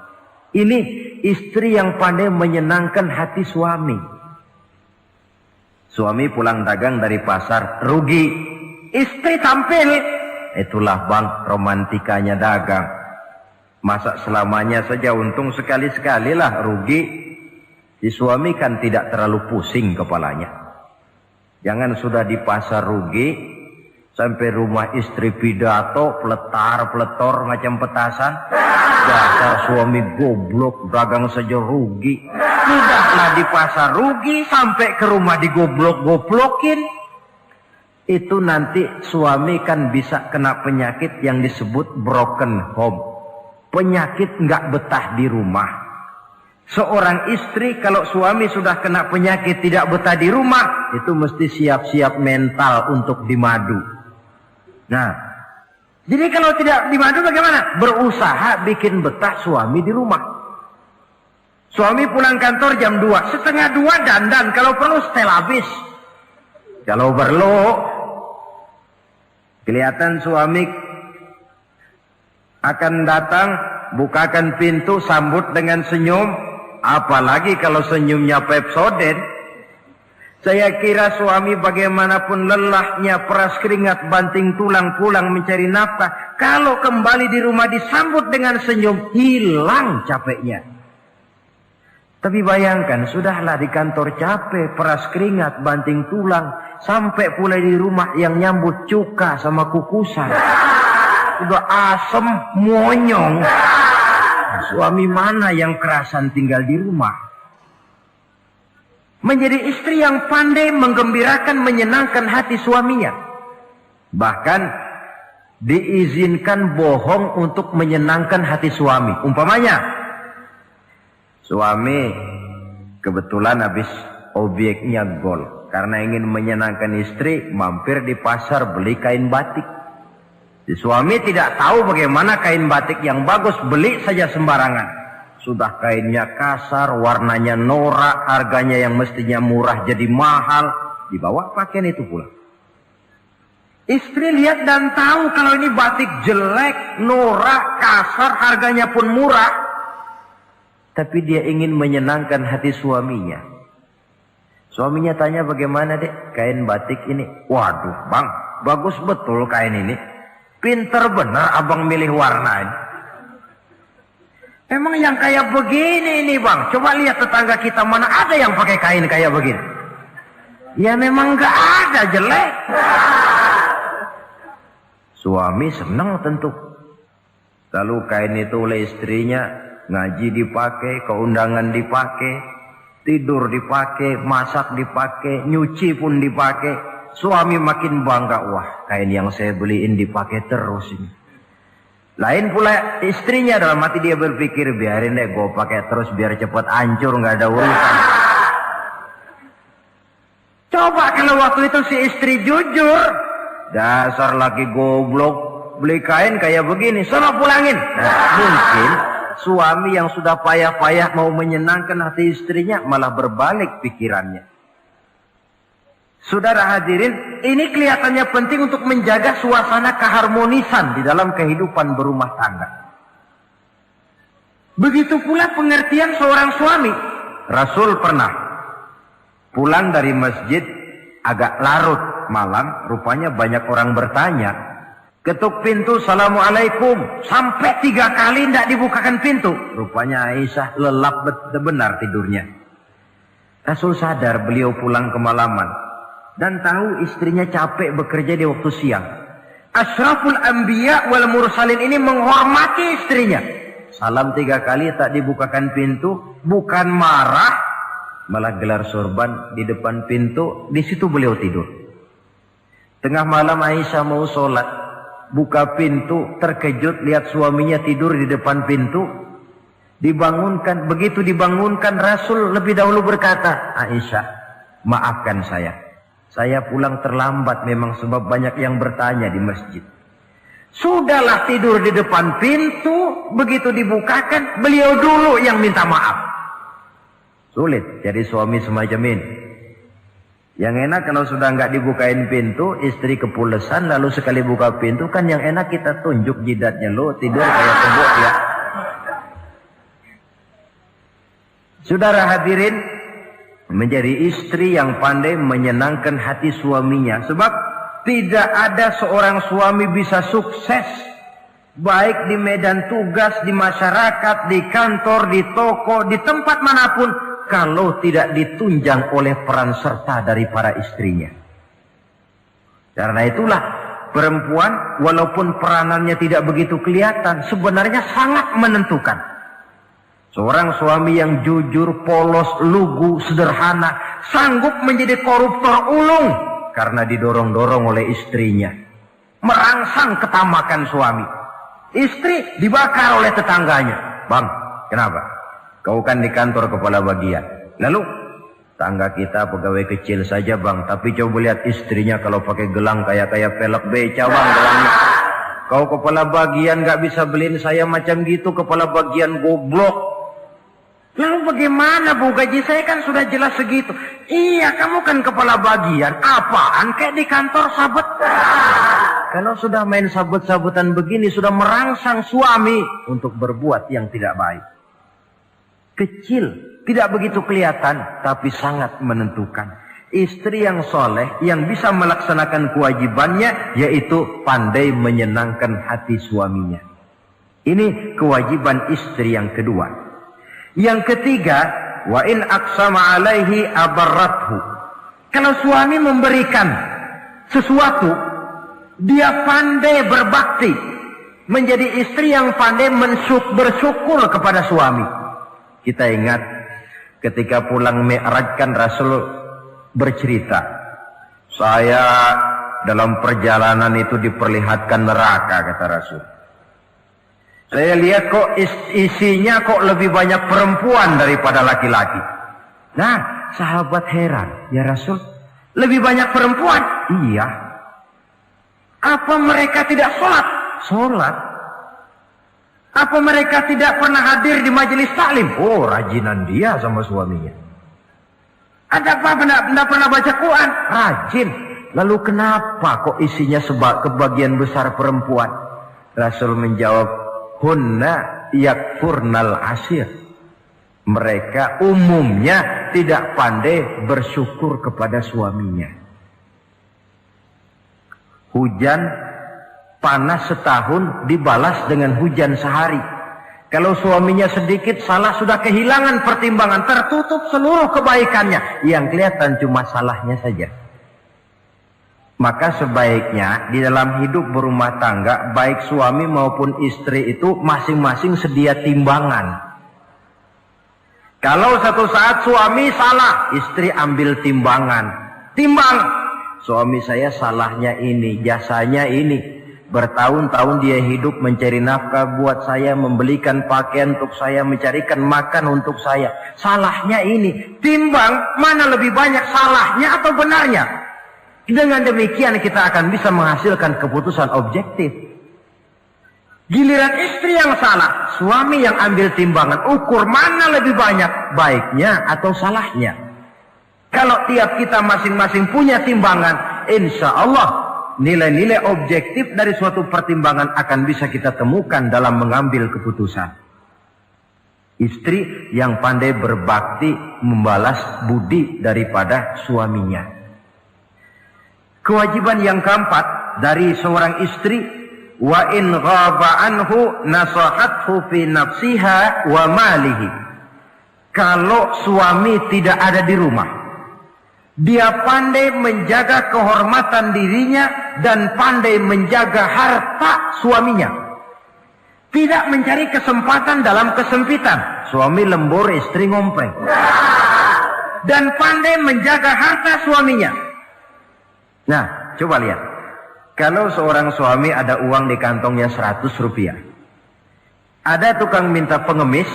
Ini istri yang pandai menyenangkan hati suami. Suami pulang dagang dari pasar, rugi. Istri tampil. Itulah bang, romantikanya dagang. Masa selamanya saja, untung sekali-sekali lah rugi. Si suami kan tidak terlalu pusing kepalanya. Jangan sudah di pasar rugi, sampai rumah istri pidato, peletar-peletor macam petasan. Dasar suami goblok, dagang saja rugi. Sudahlah di pasar rugi, sampai ke rumah digoblok-goblokin. Itu nanti suami kan bisa kena penyakit yang disebut broken home. Penyakit nggak betah di rumah. Seorang istri kalau suami sudah kena penyakit tidak betah di rumah, itu mesti siap-siap mental untuk dimadu. Nah, jadi kalau tidak dimadu bagaimana? Berusaha bikin betah suami di rumah. Suami pulang kantor jam 2, setengah 2 dandan, kalau perlu setel habis. Kalau perlu Kelihatan suami akan datang, bukakan pintu, sambut dengan senyum. Apalagi kalau senyumnya Pepsodent. Saya kira suami bagaimanapun lelahnya, peras keringat, banting tulang, pulang mencari nafkah, kalau kembali di rumah disambut dengan senyum, hilang capeknya. Tapi bayangkan, sudahlah di kantor capek, peras keringat, banting tulang, sampai pula di rumah yang nyambut cuka sama kukusan. Udah asem, monyong. Suami mana yang kerasan tinggal di rumah? Menjadi istri yang pandai menggembirakan, menyenangkan hati suaminya. Bahkan diizinkan bohong untuk menyenangkan hati suami. Umpamanya, suami kebetulan habis obyeknya gol. Karena ingin menyenangkan istri, mampir di pasar beli kain batik. Si suami tidak tahu bagaimana kain batik yang bagus, beli saja sembarangan. Sudah kainnya kasar, warnanya norak, harganya yang mestinya murah jadi mahal. Dibawa pakaian itu pula. Istri lihat dan tahu kalau ini batik jelek, norak, kasar, harganya pun murah. Tapi dia ingin menyenangkan hati suaminya. Suaminya tanya, bagaimana dek kain batik ini? Waduh bang, bagus betul kain ini. Pinter benar abang milih warna ini. Emang yang kayak begini ini bang, coba lihat tetangga kita mana ada yang pakai kain kayak begini. Ya memang gak ada, jelek. Suami senang tentu. Lalu kain itu oleh istrinya, ngaji dipakai, keundangan dipakai, tidur dipakai, masak dipakai, nyuci pun dipakai. Suami makin bangga, wah kain yang saya beliin dipakai terus ini. Lain pula istrinya, dalam hati dia berpikir, biarin deh gue pakai terus biar cepat hancur, nggak ada urusan. Coba kalau waktu itu si istri jujur, dasar laki goblok, beli kain kayak begini, sono pulangin. Nah, mungkin suami yang sudah payah-payah mau menyenangkan hati istrinya malah berbalik pikirannya. Saudara hadirin, ini kelihatannya penting untuk menjaga suasana keharmonisan di dalam kehidupan berumah tangga. Begitu pula pengertian seorang suami. Rasul pernah pulang dari masjid agak larut malam, rupanya banyak orang bertanya. Ketuk pintu, Assalamualaikum. Sampai 3 kali tidak dibukakan pintu. Rupanya Aisyah lelap benar tidurnya. Rasul sadar beliau pulang kemalaman. Dan tahu istrinya capek bekerja di waktu siang. Ashraful Anbiya wal Mursalin ini menghormati istrinya. Salam 3 kali tak dibukakan pintu, bukan marah, malah gelar sorban di depan pintu. Di situ beliau tidur. Tengah malam Aisyah mau sholat, buka pintu, terkejut lihat suaminya tidur di depan pintu. Dibangunkan, begitu dibangunkan Rasul lebih dahulu berkata, Aisyah, maafkan saya pulang terlambat memang sebab banyak yang bertanya di masjid. Sudahlah tidur di depan pintu, begitu dibukakan, beliau dulu yang minta maaf. Sulit jadi suami semacam ini. Yang enak kalau sudah nggak dibukain pintu, istri kepulesan, lalu sekali buka pintu, kan yang enak kita tunjuk jidatnya, lo tidur kayak tembok ya. Saudara hadirin, menjadi istri yang pandai menyenangkan hati suaminya. Sebab tidak ada seorang suami bisa sukses, baik di medan tugas, di masyarakat, di kantor, di toko, di tempat manapun, kalau tidak ditunjang oleh peran serta dari para istrinya. Karena itulah perempuan walaupun peranannya tidak begitu kelihatan, sebenarnya sangat menentukan. Seorang suami yang jujur, polos, lugu, sederhana, sanggup menjadi koruptor ulung karena didorong-dorong oleh istrinya. Merangsang ketamakan suami. Istri dibakar oleh tetangganya. Bang, kenapa? Kau kan di kantor kepala bagian. Lalu, tangga kita pegawai kecil saja bang, tapi coba lihat istrinya kalau pakai gelang kayak pelek beca bang gelangnya. Kau kepala bagian gak bisa beliin saya macam gitu, kepala bagian goblok. Lalu bagaimana bu, gaji saya kan sudah jelas segitu. Iya, kamu kan kepala bagian. Apaan kayak di kantor sabet. kalau sudah main sabut-sabutan begini, sudah merangsang suami untuk berbuat yang tidak baik. Kecil, tidak begitu kelihatan, tapi sangat menentukan. Istri yang soleh, yang bisa melaksanakan kewajibannya, yaitu pandai menyenangkan hati suaminya. Ini kewajiban istri yang kedua. Yang ketiga, wa in aqsama alaihi abarrathu. Kalau suami memberikan sesuatu, dia pandai berbakti, menjadi istri yang pandai bersyukur kepada suami. Kita ingat ketika pulang Mi'raj kan Rasul bercerita, saya dalam perjalanan itu diperlihatkan neraka, kata Rasul. Saya lihat kok isinya kok lebih banyak perempuan daripada laki-laki. Nah, sahabat heran, ya Rasul, lebih banyak perempuan? Iya. Apa mereka tidak sholat? Sholat. Apa mereka tidak pernah hadir di majelis taklim? Oh, rajinan dia sama suaminya. Ada apa? Tidak pernah baca Quran? Rajin. Lalu kenapa kok isinya kebagian besar perempuan? Rasul menjawab, hunna yakfurnal ashir. Mereka umumnya tidak pandai bersyukur kepada suaminya. Hujan panas setahun dibalas dengan hujan sehari. Kalau suaminya sedikit salah, sudah kehilangan pertimbangan, tertutup seluruh kebaikannya. Yang kelihatan cuma salahnya saja. Maka sebaiknya di dalam hidup berumah tangga, baik suami maupun istri itu masing-masing sedia timbangan. Kalau satu saat suami salah, istri ambil timbangan. Timbang, suami saya salahnya ini, jasanya ini. Bertahun-tahun dia hidup mencari nafkah buat saya, membelikan pakaian untuk saya, mencarikan makan untuk saya. Salahnya ini. Timbang, mana lebih banyak salahnya atau benarnya? Dengan demikian kita akan bisa menghasilkan keputusan objektif. Giliran istri yang salah, suami yang ambil timbangan, ukur mana lebih banyak baiknya atau salahnya. Kalau tiap kita masing-masing punya timbangan, insya Allah nilai-nilai objektif dari suatu pertimbangan akan bisa kita temukan dalam mengambil keputusan. Istri yang pandai berbakti membalas budi daripada suaminya. Kewajiban yang keempat dari seorang istri, wa in ghaba anhu nasahathu fi nafsiha wa malihi. Kalau suami tidak ada di rumah, dia pandai menjaga kehormatan dirinya dan pandai menjaga harta suaminya. Tidak mencari kesempatan dalam kesempitan. Suami lembur, istri ngompreng. Dan pandai menjaga harta suaminya. Nah, coba lihat. Kalau seorang suami ada uang di kantongnya 100 rupiah. Ada tukang minta pengemis,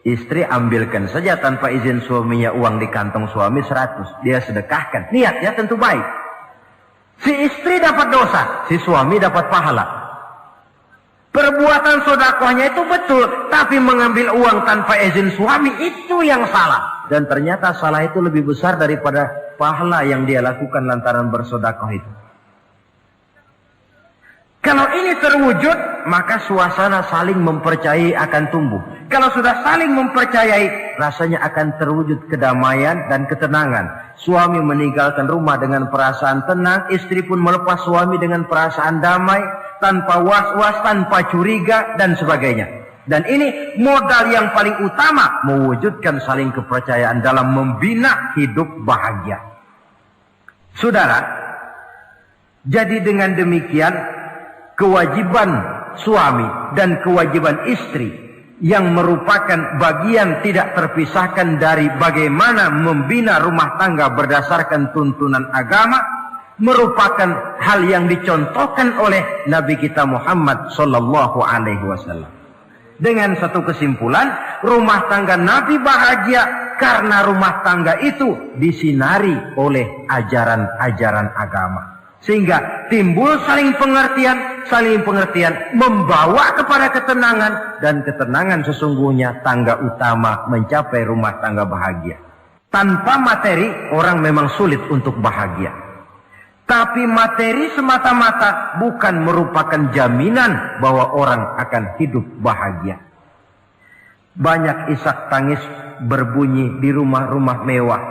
istri ambilkan saja tanpa izin suaminya uang di kantong suami 100. Dia sedekahkan. Niatnya tentu baik. Si istri dapat dosa, si suami dapat pahala. Perbuatan sedekahnya itu betul, tapi mengambil uang tanpa izin suami itu yang salah. Dan ternyata salah itu lebih besar daripada pahala yang dia lakukan lantaran bersedekah itu. Kalau ini terwujud, maka suasana saling mempercayai akan tumbuh. Kalau sudah saling mempercayai, rasanya akan terwujud kedamaian dan ketenangan. Suami meninggalkan rumah dengan perasaan tenang, istri pun melepas suami dengan perasaan damai, tanpa was-was, tanpa curiga, dan sebagainya. Dan ini modal yang paling utama, mewujudkan saling kepercayaan dalam membina hidup bahagia. Saudara, jadi dengan demikian, kewajiban suami dan kewajiban istri yang merupakan bagian tidak terpisahkan dari bagaimana membina rumah tangga berdasarkan tuntunan agama, merupakan hal yang dicontohkan oleh Nabi kita Muhammad sallallahu alaihi wasallam. Dengan satu kesimpulan, rumah tangga Nabi bahagia karena rumah tangga itu disinari oleh ajaran-ajaran agama. Sehingga timbul saling pengertian membawa kepada ketenangan, dan ketenangan sesungguhnya tangga utama mencapai rumah tangga bahagia. Tanpa materi orang memang sulit untuk bahagia. Tapi materi semata-mata bukan merupakan jaminan bahwa orang akan hidup bahagia. Banyak isak tangis berbunyi di rumah-rumah mewah,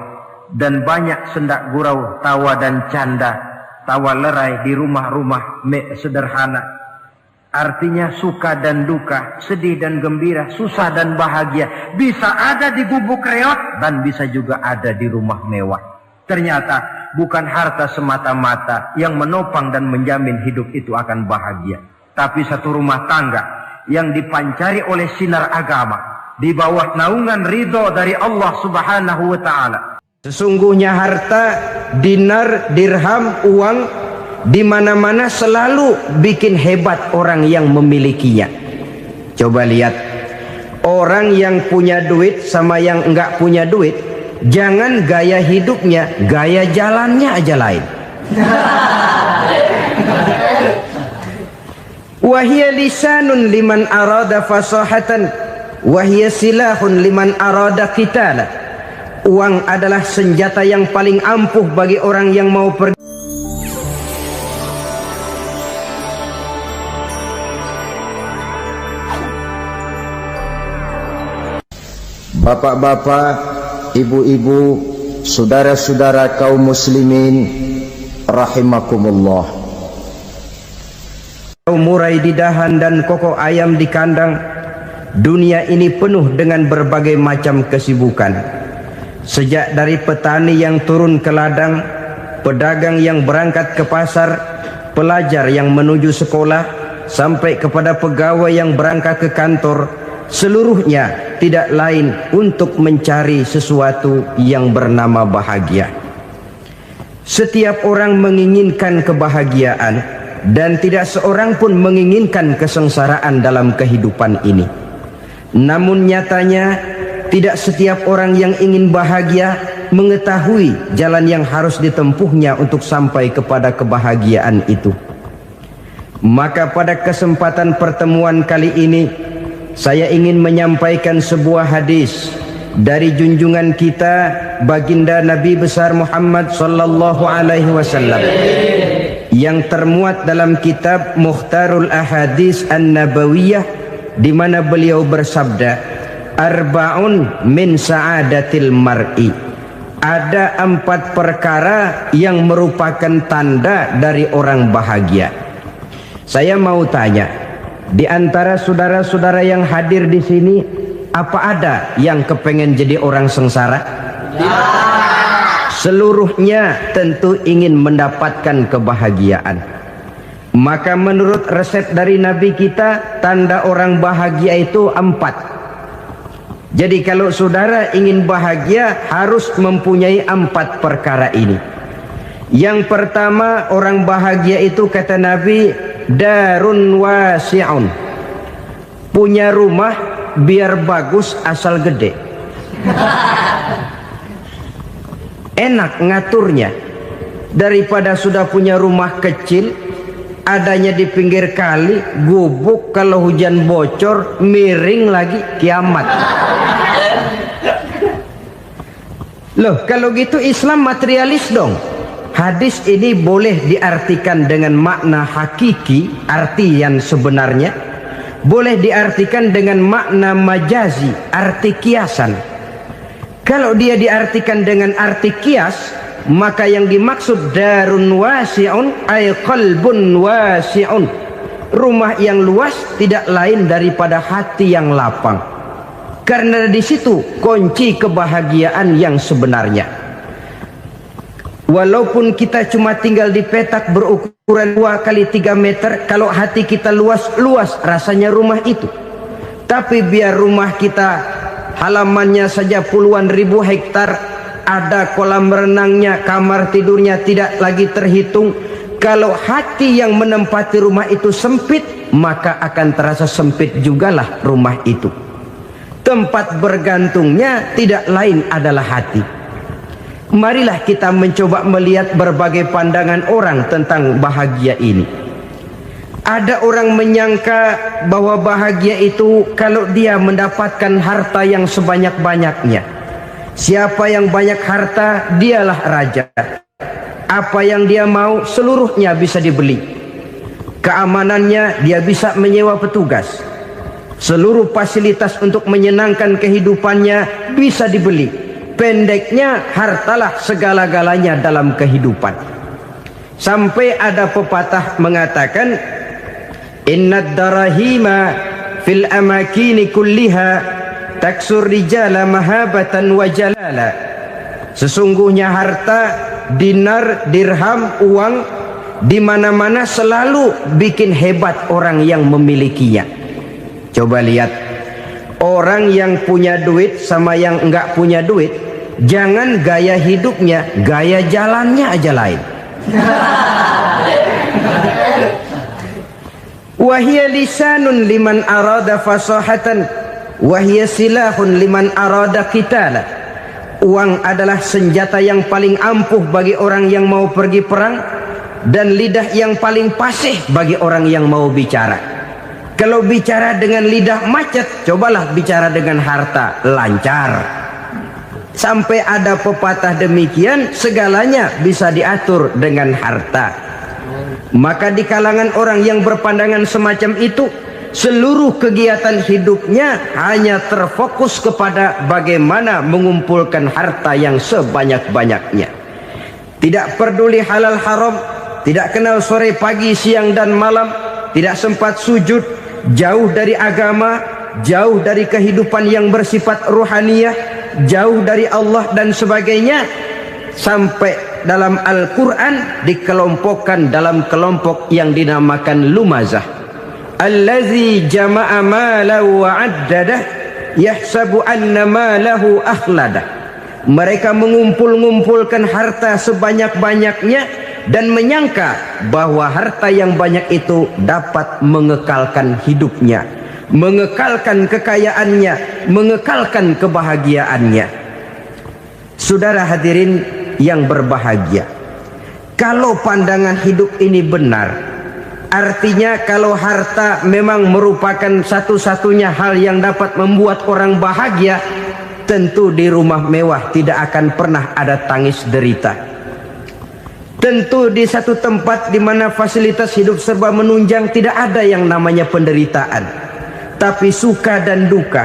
dan banyak sendak gurau, tawa dan canda, tawa lerai di rumah-rumah sederhana. Artinya suka dan duka, sedih dan gembira, susah dan bahagia bisa ada di gubuk reot dan bisa juga ada di rumah mewah. Ternyata bukan harta semata-mata yang menopang dan menjamin hidup itu akan bahagia, tapi satu rumah tangga yang dipancari oleh sinar agama di bawah naungan ridho dari Allah Subhanahu wa taala. Sesungguhnya harta, dinar, dirham, uang di mana-mana selalu bikin hebat orang yang memilikinya. Coba lihat orang yang punya duit sama yang enggak punya duit, jangan gaya hidupnya, gaya jalannya aja lain. Wahia lisanun liman arada fasahatan, wahia silahun liman arada qitala. Uang adalah senjata yang paling ampuh bagi orang yang mau pergi. Bapak-bapak, ibu-ibu, saudara-saudara kaum muslimin rahimakumullah. Murai di dahan dan koko ayam di kandang, dunia ini penuh dengan berbagai macam kesibukan. Sejak dari petani yang turun ke ladang, pedagang yang berangkat ke pasar, pelajar yang menuju sekolah, sampai kepada pegawai yang berangkat ke kantor, seluruhnya tidak lain untuk mencari sesuatu yang bernama bahagia. Setiap orang menginginkan kebahagiaan, dan tidak seorang pun menginginkan kesengsaraan dalam kehidupan ini. Namun nyatanya tidak setiap orang yang ingin bahagia mengetahui jalan yang harus ditempuhnya untuk sampai kepada kebahagiaan itu. Maka pada kesempatan pertemuan kali ini, saya ingin menyampaikan sebuah hadis dari junjungan kita baginda Nabi besar Muhammad sallallahu alaihi wasallam yang termuat dalam kitab Mukhtarul Ahadits An-Nabawiyah, di mana beliau bersabda, arba'un min sa'adatil mar'i. Ada 4 perkara yang merupakan tanda dari orang bahagia. Saya mau tanya, di antara saudara-saudara yang hadir di sini, apa ada yang kepengen jadi orang sengsara? Ya. Seluruhnya tentu ingin mendapatkan kebahagiaan. Maka menurut resep dari Nabi kita, tanda orang bahagia itu 4. Jadi kalau saudara ingin bahagia, harus mempunyai 4 perkara ini. Yang pertama, orang bahagia itu kata Nabi, darun wasi'un. Punya rumah biar bagus asal gede. Enak ngaturnya, daripada sudah punya rumah kecil adanya di pinggir kali, gubuk, kalau hujan bocor miring lagi, kiamat. Loh, kalau gitu Islam materialis dong. Hadis ini boleh diartikan dengan makna hakiki, arti yang sebenarnya, boleh diartikan dengan makna majazi, arti kiasan. Kalau dia diartikan dengan arti kias, maka yang dimaksud darun wasi'un ay qalbun wasi'un. Rumah yang luas tidak lain daripada hati yang lapang. Karena di situ kunci kebahagiaan yang sebenarnya. Walaupun kita cuma tinggal di petak berukuran 2 kali 3 meter, kalau hati kita luas-luas rasanya rumah itu. Tapi biar rumah kita halamannya saja puluhan ribu hektar, ada kolam renangnya, kamar tidurnya tidak lagi terhitung. Kalau hati yang menempati rumah itu sempit, maka akan terasa sempit jugalah rumah itu. Tempat bergantungnya tidak lain adalah hati. Marilah kita mencoba melihat berbagai pandangan orang tentang bahagia ini. Ada orang menyangka bahwa bahagia itu kalau dia mendapatkan harta yang sebanyak-banyaknya. Siapa yang banyak harta, dialah raja. Apa yang dia mau seluruhnya bisa dibeli. Keamanannya dia bisa menyewa petugas. Seluruh fasilitas untuk menyenangkan kehidupannya bisa dibeli. Pendeknya, hartalah segala-galanya dalam kehidupan. Sampai ada pepatah mengatakan, innad darahima fil amakini kulliha taksur rijala mahabatan wa jalala. Sesungguhnya harta, dinar, dirham, uang di mana-mana selalu bikin hebat orang yang memilikinya. Coba lihat, orang yang punya duit sama yang enggak punya duit, jangan gaya hidupnya, gaya jalannya aja lain. Wahia lisanun liman arada fasahatan, wahia silahun liman arada qitala. Uang adalah senjata yang paling ampuh bagi orang yang mau pergi perang, dan lidah yang paling fasih bagi orang yang mau bicara. Kalau bicara dengan lidah macet, cobalah bicara dengan harta, lancar. Sampai ada pepatah demikian, segalanya bisa diatur dengan harta. Maka di kalangan orang yang berpandangan semacam itu, seluruh kegiatan hidupnya hanya terfokus kepada bagaimana mengumpulkan harta yang sebanyak-banyaknya. Tidak peduli halal haram, tidak kenal sore pagi siang dan malam, tidak sempat sujud, jauh dari agama, jauh dari kehidupan yang bersifat ruhaniyah, jauh dari Allah dan sebagainya. Sampai dalam Al-Quran dikelompokkan dalam kelompok yang dinamakan lumazah. Allazi jama'a malahu wa addadah yahsabu anna malahu akhladah. Mereka mengumpul-ngumpulkan harta sebanyak-banyaknya dan menyangka bahwa harta yang banyak itu dapat mengekalkan hidupnya, mengekalkan kekayaannya, mengekalkan kebahagiaannya. Saudara hadirin yang berbahagia, kalau pandangan hidup ini benar, artinya kalau harta memang merupakan satu-satunya hal yang dapat membuat orang bahagia, tentu di rumah mewah tidak akan pernah ada tangis derita. Tentu di satu tempat di mana fasilitas hidup serba menunjang tidak ada yang namanya penderitaan. Tapi suka dan duka,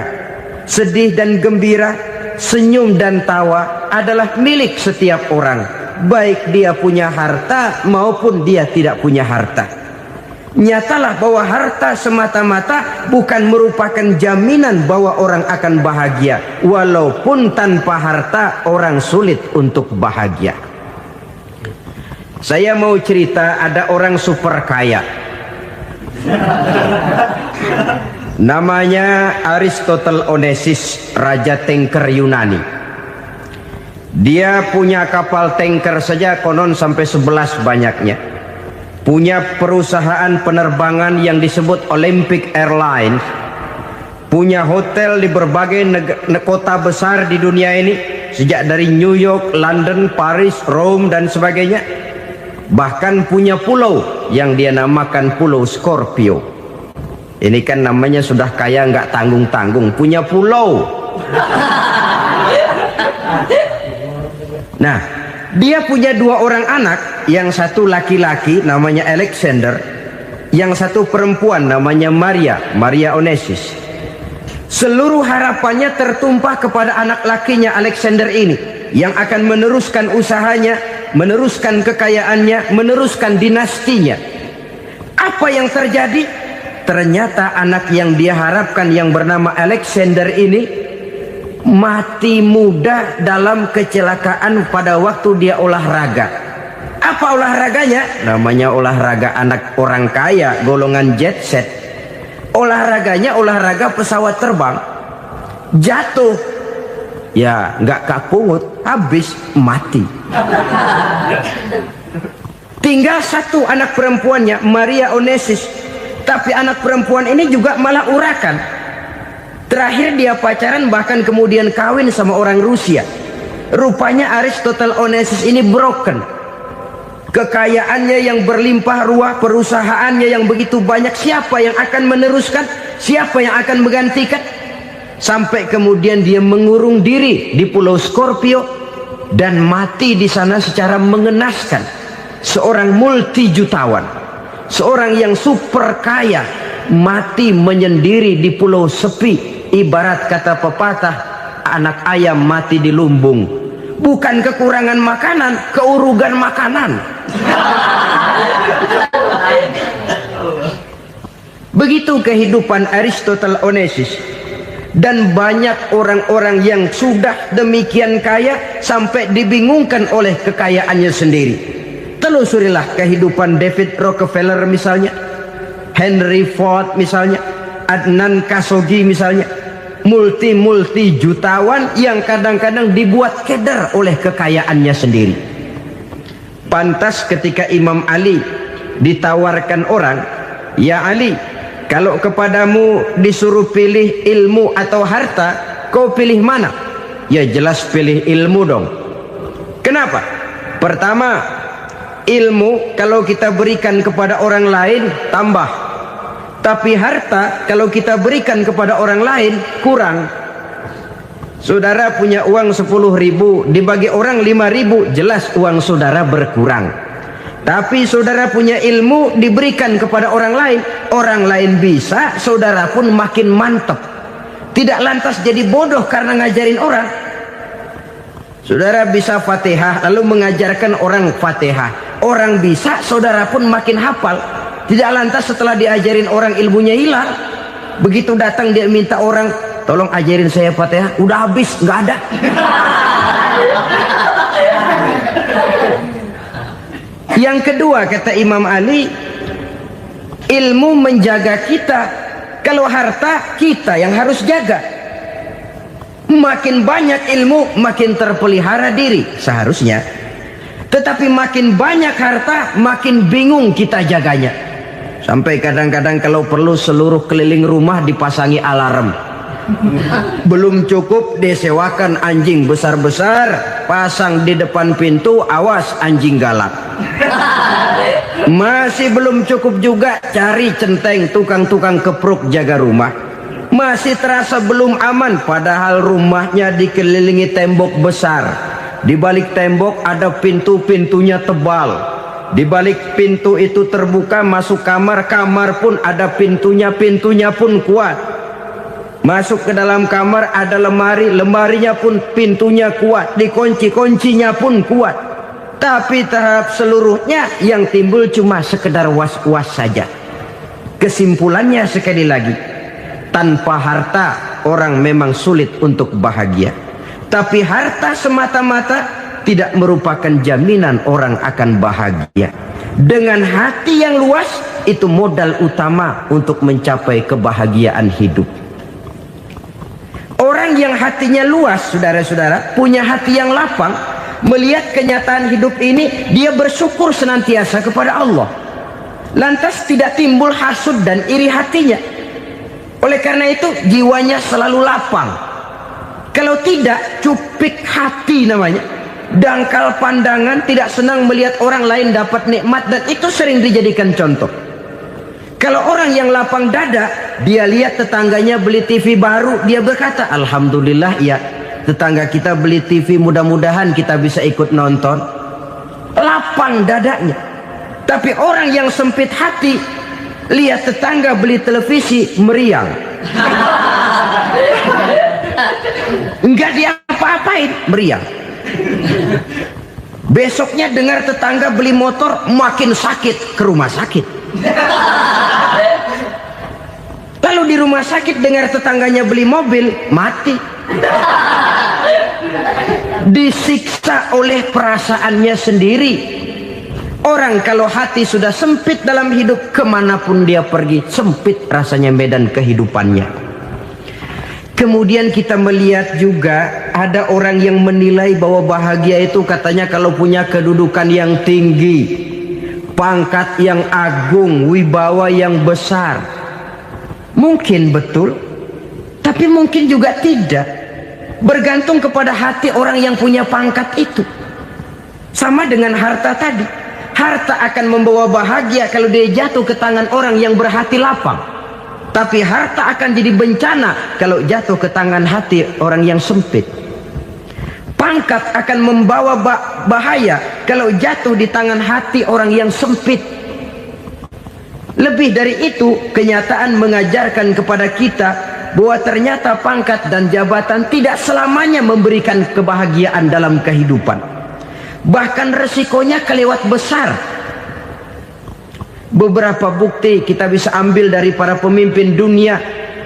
sedih dan gembira, senyum dan tawa adalah milik setiap orang, baik dia punya harta maupun dia tidak punya harta. Nyatalah bahwa harta semata-mata bukan merupakan jaminan bahwa orang akan bahagia. Walaupun tanpa harta orang sulit untuk bahagia. Saya mau cerita, ada orang super kaya. Namanya Aristotle Onesimus, raja tanker Yunani. Dia punya kapal tanker saja konon sampai 11 banyaknya. Punya perusahaan penerbangan yang disebut Olympic Airlines. Punya hotel di berbagai kota besar di dunia ini, sejak dari New York, London, Paris, Rome dan sebagainya. Bahkan punya pulau yang dia namakan Pulau Scorpio. Ini kan namanya sudah kaya nggak tanggung-tanggung, punya pulau. Nah, dia punya 2 orang anak, yang satu laki-laki namanya Alexander, yang satu perempuan namanya Maria Onesimus. Seluruh harapannya tertumpah kepada anak lakinya Alexander ini, yang akan meneruskan usahanya, meneruskan kekayaannya, meneruskan dinastinya. Apa yang terjadi? Ternyata anak yang dia harapkan yang bernama Alexander ini mati muda dalam kecelakaan pada waktu dia olahraga. Apa olahraganya? Namanya olahraga anak orang kaya, golongan jet set. Olahraganya olahraga pesawat terbang. Jatuh, ya nggak kapungut, habis mati. Tinggal satu anak perempuannya, Maria Onesimus. Tapi anak perempuan ini juga malah urakan. Terakhir dia pacaran, bahkan kemudian kawin sama orang Rusia. Rupanya Aristotle Onesimus ini broken. Kekayaannya yang berlimpah ruah, perusahaannya yang begitu banyak, siapa yang akan meneruskan? Siapa yang akan menggantikan? Sampai kemudian dia mengurung diri di Pulau Scorpio. dan mati di sana secara mengenaskan. Seorang multi jutawan, seorang yang super kaya, mati menyendiri di pulau sepi. Ibarat kata pepatah, anak ayam mati di lumbung. Bukan kekurangan makanan, keurugan makanan. Begitu kehidupan Aristotle Onassis. Dan banyak orang-orang yang sudah demikian kaya sampai dibingungkan oleh kekayaannya sendiri. Telusurilah kehidupan David Rockefeller misalnya, Henry Ford misalnya, Adnan Khashoggi misalnya. Multi jutawan yang kadang-kadang dibuat keder oleh kekayaannya sendiri. Pantas ketika Imam Ali ditawarkan orang, "Ya Ali, kalau kepadamu disuruh pilih ilmu atau harta, kau pilih mana?" Ya jelas pilih ilmu dong. Kenapa? Pertama, ilmu kalau kita berikan kepada orang lain tambah. Tapi harta kalau kita berikan kepada orang lain kurang. Saudara punya uang 10.000, dibagi orang 5.000, jelas uang saudara berkurang. Tapi saudara punya ilmu diberikan kepada orang lain bisa, saudara pun makin mantap. Tidak lantas jadi bodoh karena ngajarin orang. Saudara bisa Fatihah lalu mengajarkan orang Fatihah. Orang bisa, saudara pun makin hafal. Tidak lantas setelah diajarin orang ilmunya hilang. Begitu datang dia minta orang, "Tolong ajarin saya Fatihah." Udah habis, nggak ada. Yang kedua kata Imam Ali, ilmu menjaga kita. Kalau harta kita yang harus jaga. Makin banyak ilmu makin terpelihara diri seharusnya. Tetapi makin banyak harta makin bingung kita jaganya. Sampai kadang-kadang kalau perlu seluruh keliling rumah dipasangi alarm. Belum cukup disewakan anjing besar-besar, pasang di depan pintu, awas anjing galak. Masih belum cukup juga, cari centeng tukang-tukang kepruk jaga rumah. Masih terasa belum aman, padahal rumahnya dikelilingi tembok besar. Di balik tembok ada pintu-pintunya tebal. Di balik pintu itu terbuka masuk kamar, kamar pun ada pintunya, pintunya pun kuat. Masuk ke dalam kamar ada lemari, lemarinya pun pintunya kuat, dikunci, kuncinya pun kuat. Tapi tahap seluruhnya yang timbul cuma sekedar was-was saja. Kesimpulannya sekali lagi, tanpa harta orang memang sulit untuk bahagia. Tapi harta semata-mata tidak merupakan jaminan orang akan bahagia. Dengan hati yang luas, itu modal utama untuk mencapai kebahagiaan hidup. Orang yang hatinya luas, saudara-saudara, punya hati yang lapang, melihat kenyataan hidup ini, dia bersyukur senantiasa kepada Allah. Lantas tidak timbul hasud dan iri hatinya. Oleh karena itu, jiwanya selalu lapang. Kalau tidak, cupik hati namanya. Dangkal pandangan, tidak senang melihat orang lain dapat nikmat, dan itu sering dijadikan contoh. Kalau orang yang lapang dada, dia lihat tetangganya beli TV baru, dia berkata, "Alhamdulillah ya, tetangga kita beli TV, mudah-mudahan kita bisa ikut nonton." Lapang dadanya. Tapi orang yang sempit hati, lihat tetangga beli televisi, meriang. Enggak diapa-apain, meriang. Besoknya dengar tetangga beli motor, makin sakit, ke rumah sakit. Lalu di rumah sakit dengar tetangganya beli mobil, mati. Disiksa oleh perasaannya sendiri. Orang kalau hati sudah sempit dalam hidup, kemanapun dia pergi, sempit rasanya medan kehidupannya. Kemudian kita melihat juga ada orang yang menilai bahwa bahagia itu katanya kalau punya kedudukan yang tinggi, pangkat yang agung, wibawa yang besar. Mungkin betul, tapi mungkin juga tidak. Bergantung kepada hati orang yang punya pangkat itu. Sama dengan harta tadi. Harta akan membawa bahagia kalau dia jatuh ke tangan orang yang berhati lapang. Tapi harta akan jadi bencana kalau jatuh ke tangan hati orang yang sempit. Pangkat akan membawa bahaya kalau jatuh di tangan hati orang yang sempit. Lebih dari itu, kenyataan mengajarkan kepada kita bahwa ternyata pangkat dan jabatan tidak selamanya memberikan kebahagiaan dalam kehidupan. Bahkan resikonya kelewat besar. Beberapa bukti kita bisa ambil dari para pemimpin dunia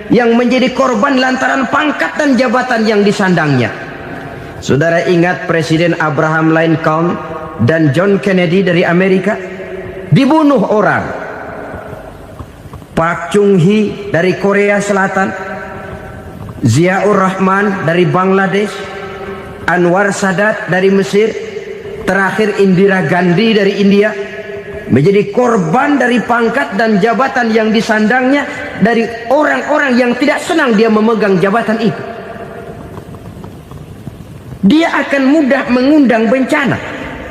yang menjadi korban lantaran pangkat dan jabatan yang disandangnya. Saudara ingat Presiden Abraham Lincoln dan John Kennedy dari Amerika? Dibunuh orang. Park Chung-hee dari Korea Selatan, Ziaur Rahman dari Bangladesh, Anwar Sadat dari Mesir, terakhir Indira Gandhi dari India, menjadi korban dari pangkat dan jabatan yang disandangnya dari orang-orang yang tidak senang dia memegang jabatan itu. Dia akan mudah mengundang bencana,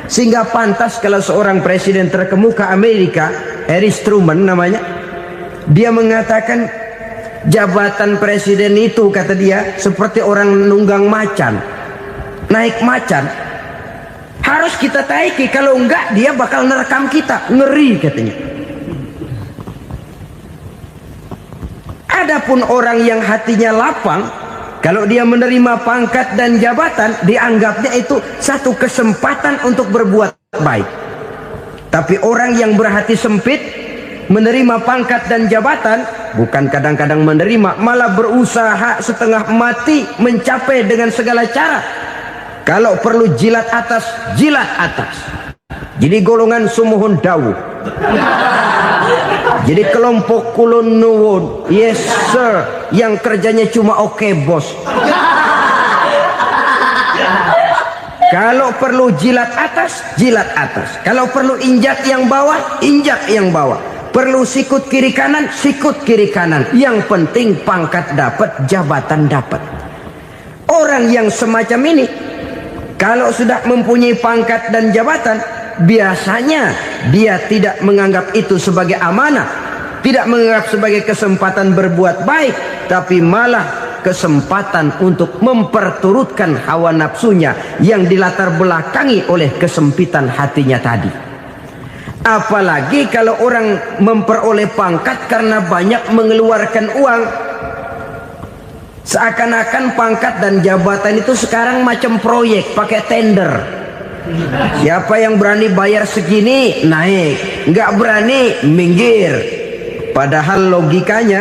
sehingga pantas kalau seorang presiden terkemuka Amerika, Harry Truman namanya, dia mengatakan jabatan presiden itu, kata dia, seperti orang nunggang macan, naik macan. Harus kita taiki, kalau enggak dia bakal nerekam kita, ngeri katanya. Adapun orang yang hatinya lapang, kalau dia menerima pangkat dan jabatan, dianggapnya itu satu kesempatan untuk berbuat baik. Tapi orang yang berhati sempit, menerima pangkat dan jabatan, bukan kadang-kadang menerima, malah berusaha setengah mati mencapai dengan segala cara. Kalau perlu jilat atas, jilat atas. Jadi golongan sumuhun dawuh. Jadi kelompok kulon nuwun, yes sir, yang kerjanya cuma oke bos. Kalau perlu jilat atas, jilat atas. Kalau perlu injak yang bawah, injak yang bawah. Perlu sikut kiri kanan, sikut kiri kanan. Yang penting pangkat dapat, jabatan dapat. Orang yang semacam ini, kalau sudah mempunyai pangkat dan jabatan, biasanya dia tidak menganggap itu sebagai amanah, tidak menganggap sebagai kesempatan berbuat baik, tapi malah kesempatan untuk memperturutkan hawa nafsunya yang dilatar belakangi oleh kesempitan hatinya tadi. Apalagi kalau orang memperoleh pangkat karena banyak mengeluarkan uang. Seakan-akan pangkat dan jabatan itu sekarang macam proyek, pakai tender. Siapa yang berani bayar segini, naik. Nggak berani, minggir. Padahal logikanya,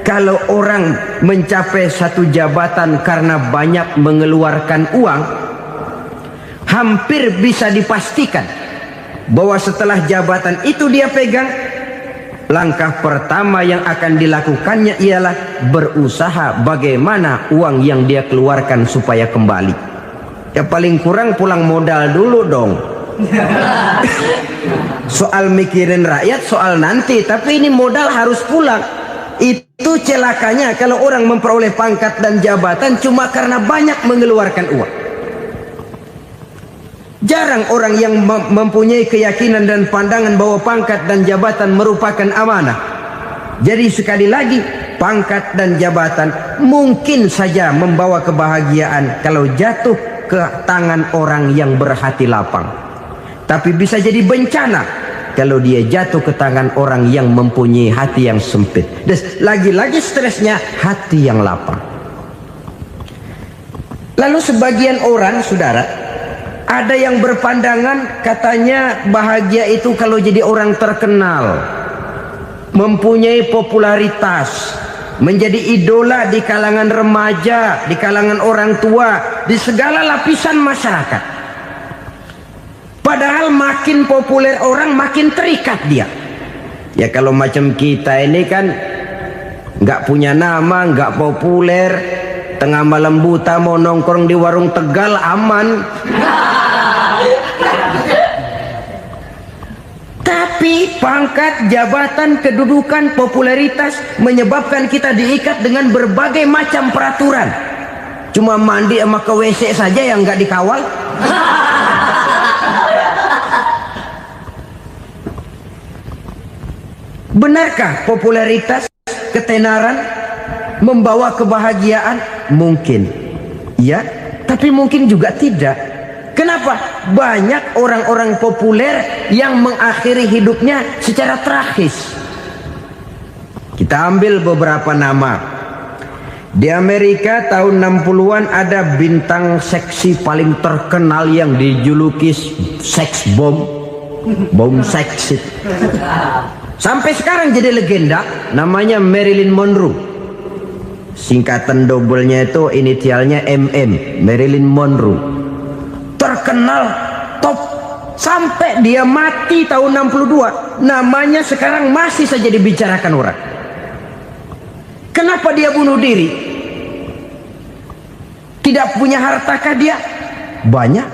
kalau orang mencapai satu jabatan karena banyak mengeluarkan uang, hampir bisa dipastikan bahwa setelah jabatan itu dia pegang, langkah pertama yang akan dilakukannya ialah berusaha bagaimana uang yang dia keluarkan supaya kembali. Ya paling kurang pulang modal dulu dong. Soal mikirin rakyat soal nanti, tapi ini modal harus pulang. Itu celakanya kalau orang memperoleh pangkat dan jabatan cuma karena banyak mengeluarkan uang. Jarang orang yang mempunyai keyakinan dan pandangan bahwa pangkat dan jabatan merupakan amanah. Jadi sekali lagi, pangkat dan jabatan mungkin saja membawa kebahagiaan kalau jatuh ke tangan orang yang berhati lapang. Tapi bisa jadi bencana kalau dia jatuh ke tangan orang yang mempunyai hati yang sempit. Dan lagi-lagi stresnya hati yang lapang. Lalu sebagian orang, saudara, ada yang berpandangan katanya bahagia itu kalau jadi orang terkenal, mempunyai popularitas, menjadi idola di kalangan remaja, di kalangan orang tua, di segala lapisan masyarakat. Padahal makin populer orang, makin terikat dia. Ya kalau macam kita ini kan nggak punya nama, nggak populer, tengah malam buta mau nongkrong di warung Tegal aman. Tapi pangkat, jabatan, kedudukan, popularitas menyebabkan kita diikat dengan berbagai macam peraturan. Cuma mandi sama ke WC saja yang nggak dikawal. Benarkah popularitas, ketenaran membawa kebahagiaan? Mungkin, ya. Tapi mungkin juga tidak. Kenapa? Banyak orang-orang populer yang mengakhiri hidupnya secara tragis. Kita ambil beberapa nama. Di Amerika tahun 60-an ada bintang seksi paling terkenal yang dijuluki seks bom. Bom seks. Sampai sekarang jadi legenda, namanya Marilyn Monroe. Singkatan dobelnya itu inisialnya MM, Marilyn Monroe. Terkenal, top, sampai dia mati tahun 62. Namanya sekarang masih saja dibicarakan orang. Kenapa dia bunuh diri? Tidak punya hartakah dia? Banyak.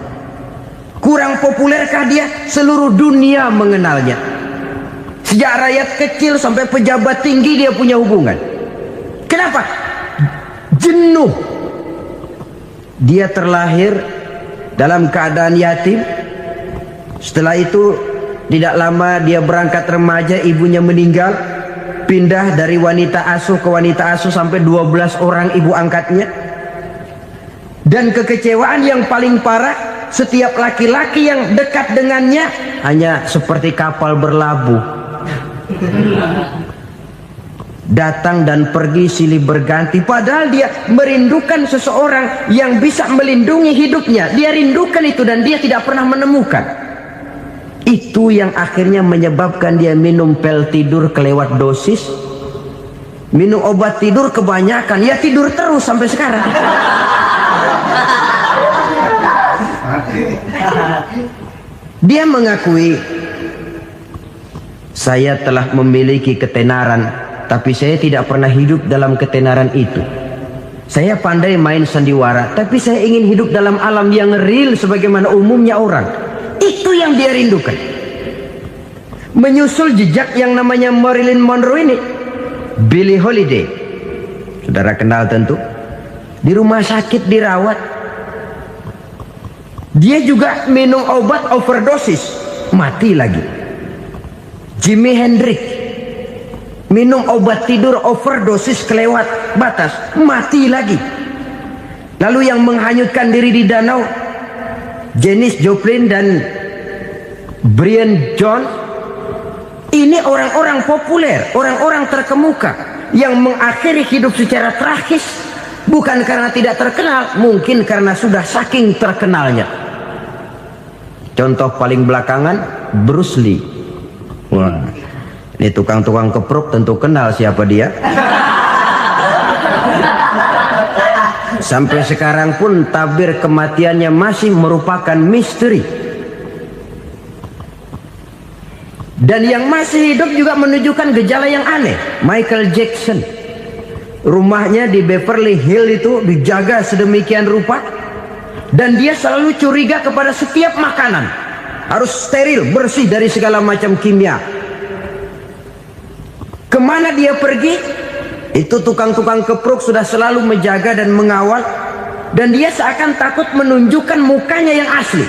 Kurang populerkah dia? Seluruh dunia mengenalnya. Sejak rakyat kecil sampai pejabat tinggi dia punya hubungan. Kenapa? Jenuh. Dia terlahir dalam keadaan yatim. Setelah itu tidak lama dia berangkat remaja, ibunya meninggal. Pindah dari wanita asuh ke wanita asuh sampai 12 orang ibu angkatnya. Dan kekecewaan yang paling parah, setiap laki-laki yang dekat dengannya hanya seperti kapal berlabuh. Datang dan pergi silih berganti. Padahal dia merindukan seseorang yang bisa melindungi hidupnya. Dia rindukan itu dan dia tidak pernah menemukan. Itu yang akhirnya menyebabkan dia minum pil tidur kelewat dosis. Minum obat tidur kebanyakan. Ya tidur terus sampai sekarang. Dia mengakui, saya telah memiliki ketenaran, tapi saya tidak pernah hidup dalam ketenaran itu. Saya pandai main sandiwara, tapi saya ingin hidup dalam alam yang real sebagaimana umumnya orang. Itu yang dia rindukan. Menyusul jejak yang namanya Marilyn Monroe ini, Billie Holiday, saudara kenal tentu. Di rumah sakit dirawat. Dia juga minum obat overdosis, mati lagi. Jimi Hendrix minum obat tidur overdosis kelewat batas, mati lagi. Lalu yang menghanyutkan diri di danau, Janis Joplin dan Brian Jones. Ini orang-orang populer, orang-orang terkemuka yang mengakhiri hidup secara tragis, bukan karena tidak terkenal, mungkin karena sudah saking terkenalnya. Contoh paling belakangan, Bruce Lee. Wah, ini tukang-tukang keprok tentu kenal siapa dia. Sampai sekarang pun tabir kematiannya masih merupakan misteri. Dan yang masih hidup juga menunjukkan gejala yang aneh. Michael Jackson, rumahnya di Beverly Hills itu dijaga sedemikian rupa, dan dia selalu curiga kepada setiap makanan harus steril, bersih dari segala macam kimia. Kemana dia pergi, itu tukang-tukang keprok sudah selalu menjaga dan mengawal, dan dia seakan takut menunjukkan mukanya yang asli.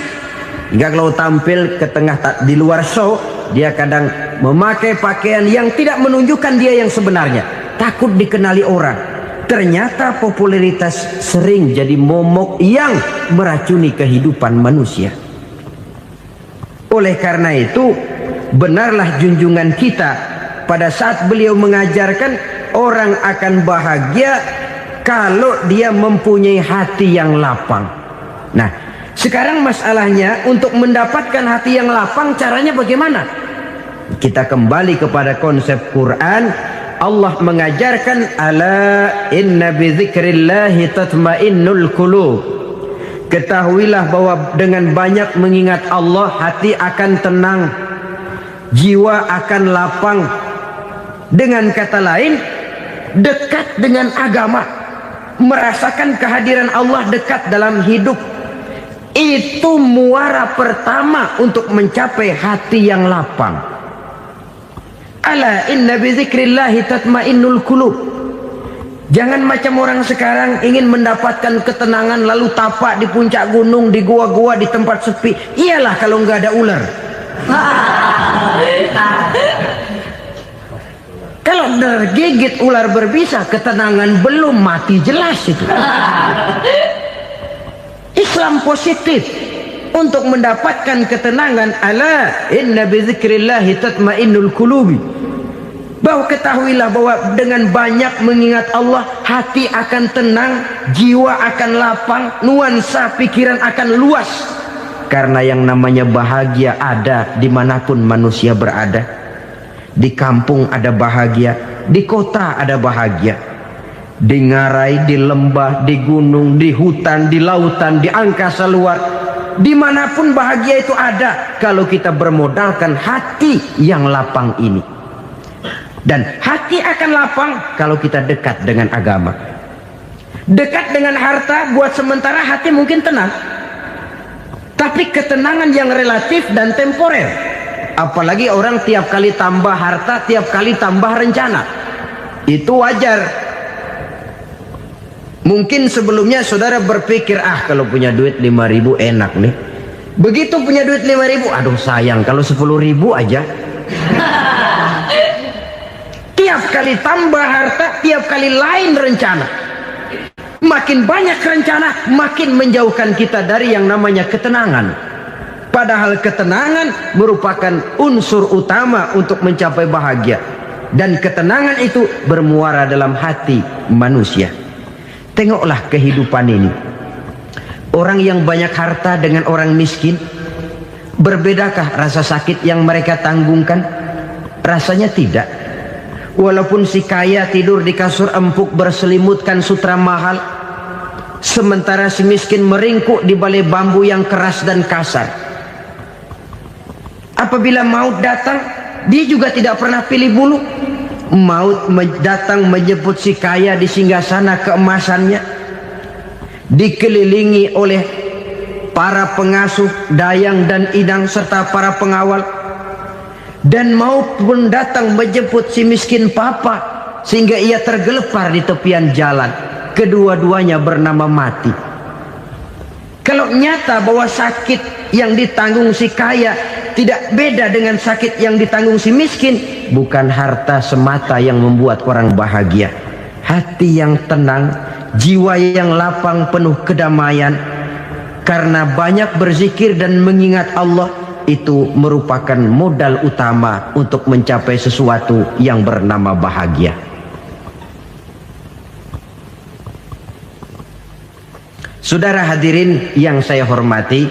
Hingga kalau tampil ke tengah di luar show, dia kadang memakai pakaian yang tidak menunjukkan dia yang sebenarnya, takut dikenali orang. Ternyata popularitas sering jadi momok yang meracuni kehidupan manusia. Oleh karena itu, benarlah junjungan kita pada saat beliau mengajarkan orang akan bahagia kalau dia mempunyai hati yang lapang. Nah, sekarang masalahnya untuk mendapatkan hati yang lapang, caranya bagaimana? Kita kembali kepada konsep Quran. Allah mengajarkan, ala inna bidzikrillahi tatmainnul qulub. Ketahuilah bahwa dengan banyak mengingat Allah, hati akan tenang, jiwa akan lapang. Dengan kata lain, dekat dengan agama, merasakan kehadiran Allah dekat dalam hidup. Itu muara pertama untuk mencapai hati yang lapang. Ala inna bizikrillahi tatmainnul qulub. Jangan macam orang sekarang ingin mendapatkan ketenangan lalu tapak di puncak gunung, di gua-gua, di tempat sepi. Iyalah kalau nggak ada ular. Kalau tergigit ular berbisa, ketenangan belum, mati jelas itu. Islam positif untuk mendapatkan ketenangan. Ala inna bizikrillahi tatmainnul qulubi. Bahwa ketahuilah bahwa dengan banyak mengingat Allah, hati akan tenang, jiwa akan lapang, nuansa pikiran akan luas. Karena yang namanya bahagia ada dimanapun manusia berada. Di kampung ada bahagia, di kota ada bahagia, di ngarai, di lembah, di gunung, di hutan, di lautan, di angkasa luar, dimanapun bahagia itu ada kalau kita bermodalkan hati yang lapang ini. Dan hati akan lapang kalau kita dekat dengan agama. Dekat dengan harta buat sementara hati mungkin tenang, tapi ketenangan yang relatif dan temporer. Apalagi orang tiap kali tambah harta, tiap kali tambah rencana. Itu wajar. Mungkin sebelumnya saudara berpikir, kalau punya duit 5.000 enak nih. Begitu punya duit 5.000, aduh sayang kalau 10.000 aja. Tiap kali tambah harta, tiap kali lain rencana. Makin banyak rencana, makin menjauhkan kita dari yang namanya ketenangan. Padahal ketenangan merupakan unsur utama untuk mencapai bahagia. Dan ketenangan itu bermuara dalam hati manusia. Tengoklah kehidupan ini. Orang yang banyak harta dengan orang miskin, berbedakah rasa sakit yang mereka tanggungkan? Rasanya tidak. Walaupun si kaya tidur di kasur empuk berselimutkan sutra mahal, sementara si miskin meringkuk di balai bambu yang keras dan kasar. Apabila maut datang, dia juga tidak pernah pilih bulu. Maut datang menjemput si kaya di singgasana keemasannya, dikelilingi oleh para pengasuh, dayang dan idang serta para pengawal. Dan maupun datang menjemput si miskin papa sehingga ia tergelepar di tepian jalan. Kedua-duanya bernama mati. Kalau nyata bahwa sakit yang ditanggung si kaya tidak beda dengan sakit yang ditanggung si miskin, bukan harta semata yang membuat orang bahagia. Hati yang tenang, jiwa yang lapang penuh kedamaian karena banyak berzikir dan mengingat Allah, itu merupakan modal utama untuk mencapai sesuatu yang bernama bahagia. Saudara hadirin yang saya hormati,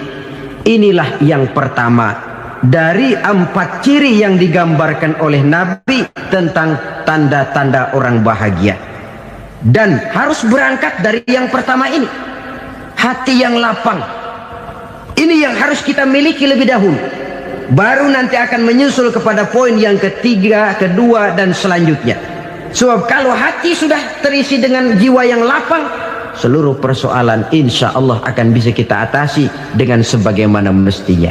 inilah yang pertama dari 4 ciri yang digambarkan oleh Nabi tentang tanda-tanda orang bahagia. Dan harus berangkat dari yang pertama ini, hati yang lapang. Ini yang harus kita miliki lebih dahulu. Baru nanti akan menyusul kepada poin yang ketiga, kedua, dan selanjutnya. Sebab kalau hati sudah terisi dengan jiwa yang lapang, seluruh persoalan insya Allah akan bisa kita atasi dengan sebagaimana mestinya.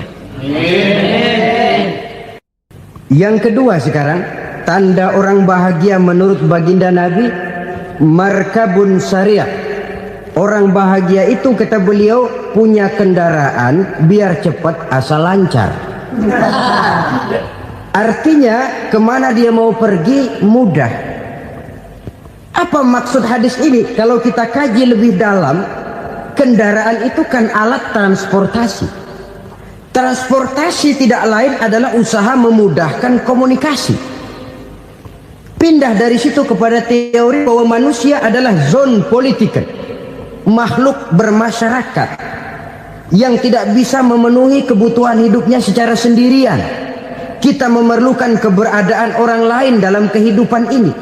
Yang kedua sekarang, tanda orang bahagia menurut baginda Nabi, markabun syariah. Orang bahagia itu, kata beliau, punya kendaraan biar cepat asal lancar. Artinya kemana dia mau pergi mudah. Apa maksud hadis ini? Kalau kita kaji lebih dalam, kendaraan itu kan alat transportasi. Transportasi tidak lain adalah usaha memudahkan komunikasi. Pindah dari situ kepada teori bahwa manusia adalah zon political, makhluk bermasyarakat yang tidak bisa memenuhi kebutuhan hidupnya secara sendirian. Kita memerlukan keberadaan orang lain dalam kehidupan ini.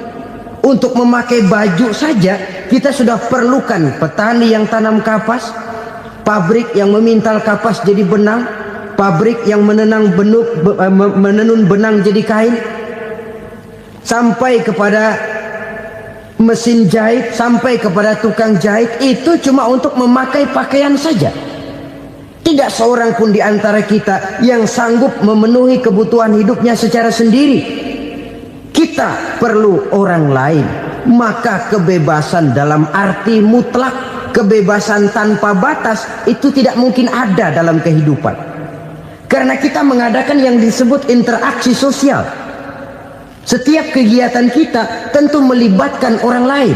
Untuk memakai baju saja kita sudah perlukan petani yang tanam kapas, pabrik yang memintal kapas jadi benang, pabrik yang menenun benang jadi kain, sampai kepada mesin jahit, sampai kepada tukang jahit. Itu cuma untuk memakai pakaian saja. Tidak seorang pun di antara kita yang sanggup memenuhi kebutuhan hidupnya secara sendiri. Kita perlu orang lain. Maka kebebasan dalam arti mutlak, kebebasan tanpa batas, itu tidak mungkin ada dalam kehidupan. Karena kita mengadakan yang disebut interaksi sosial. Setiap kegiatan kita tentu melibatkan orang lain.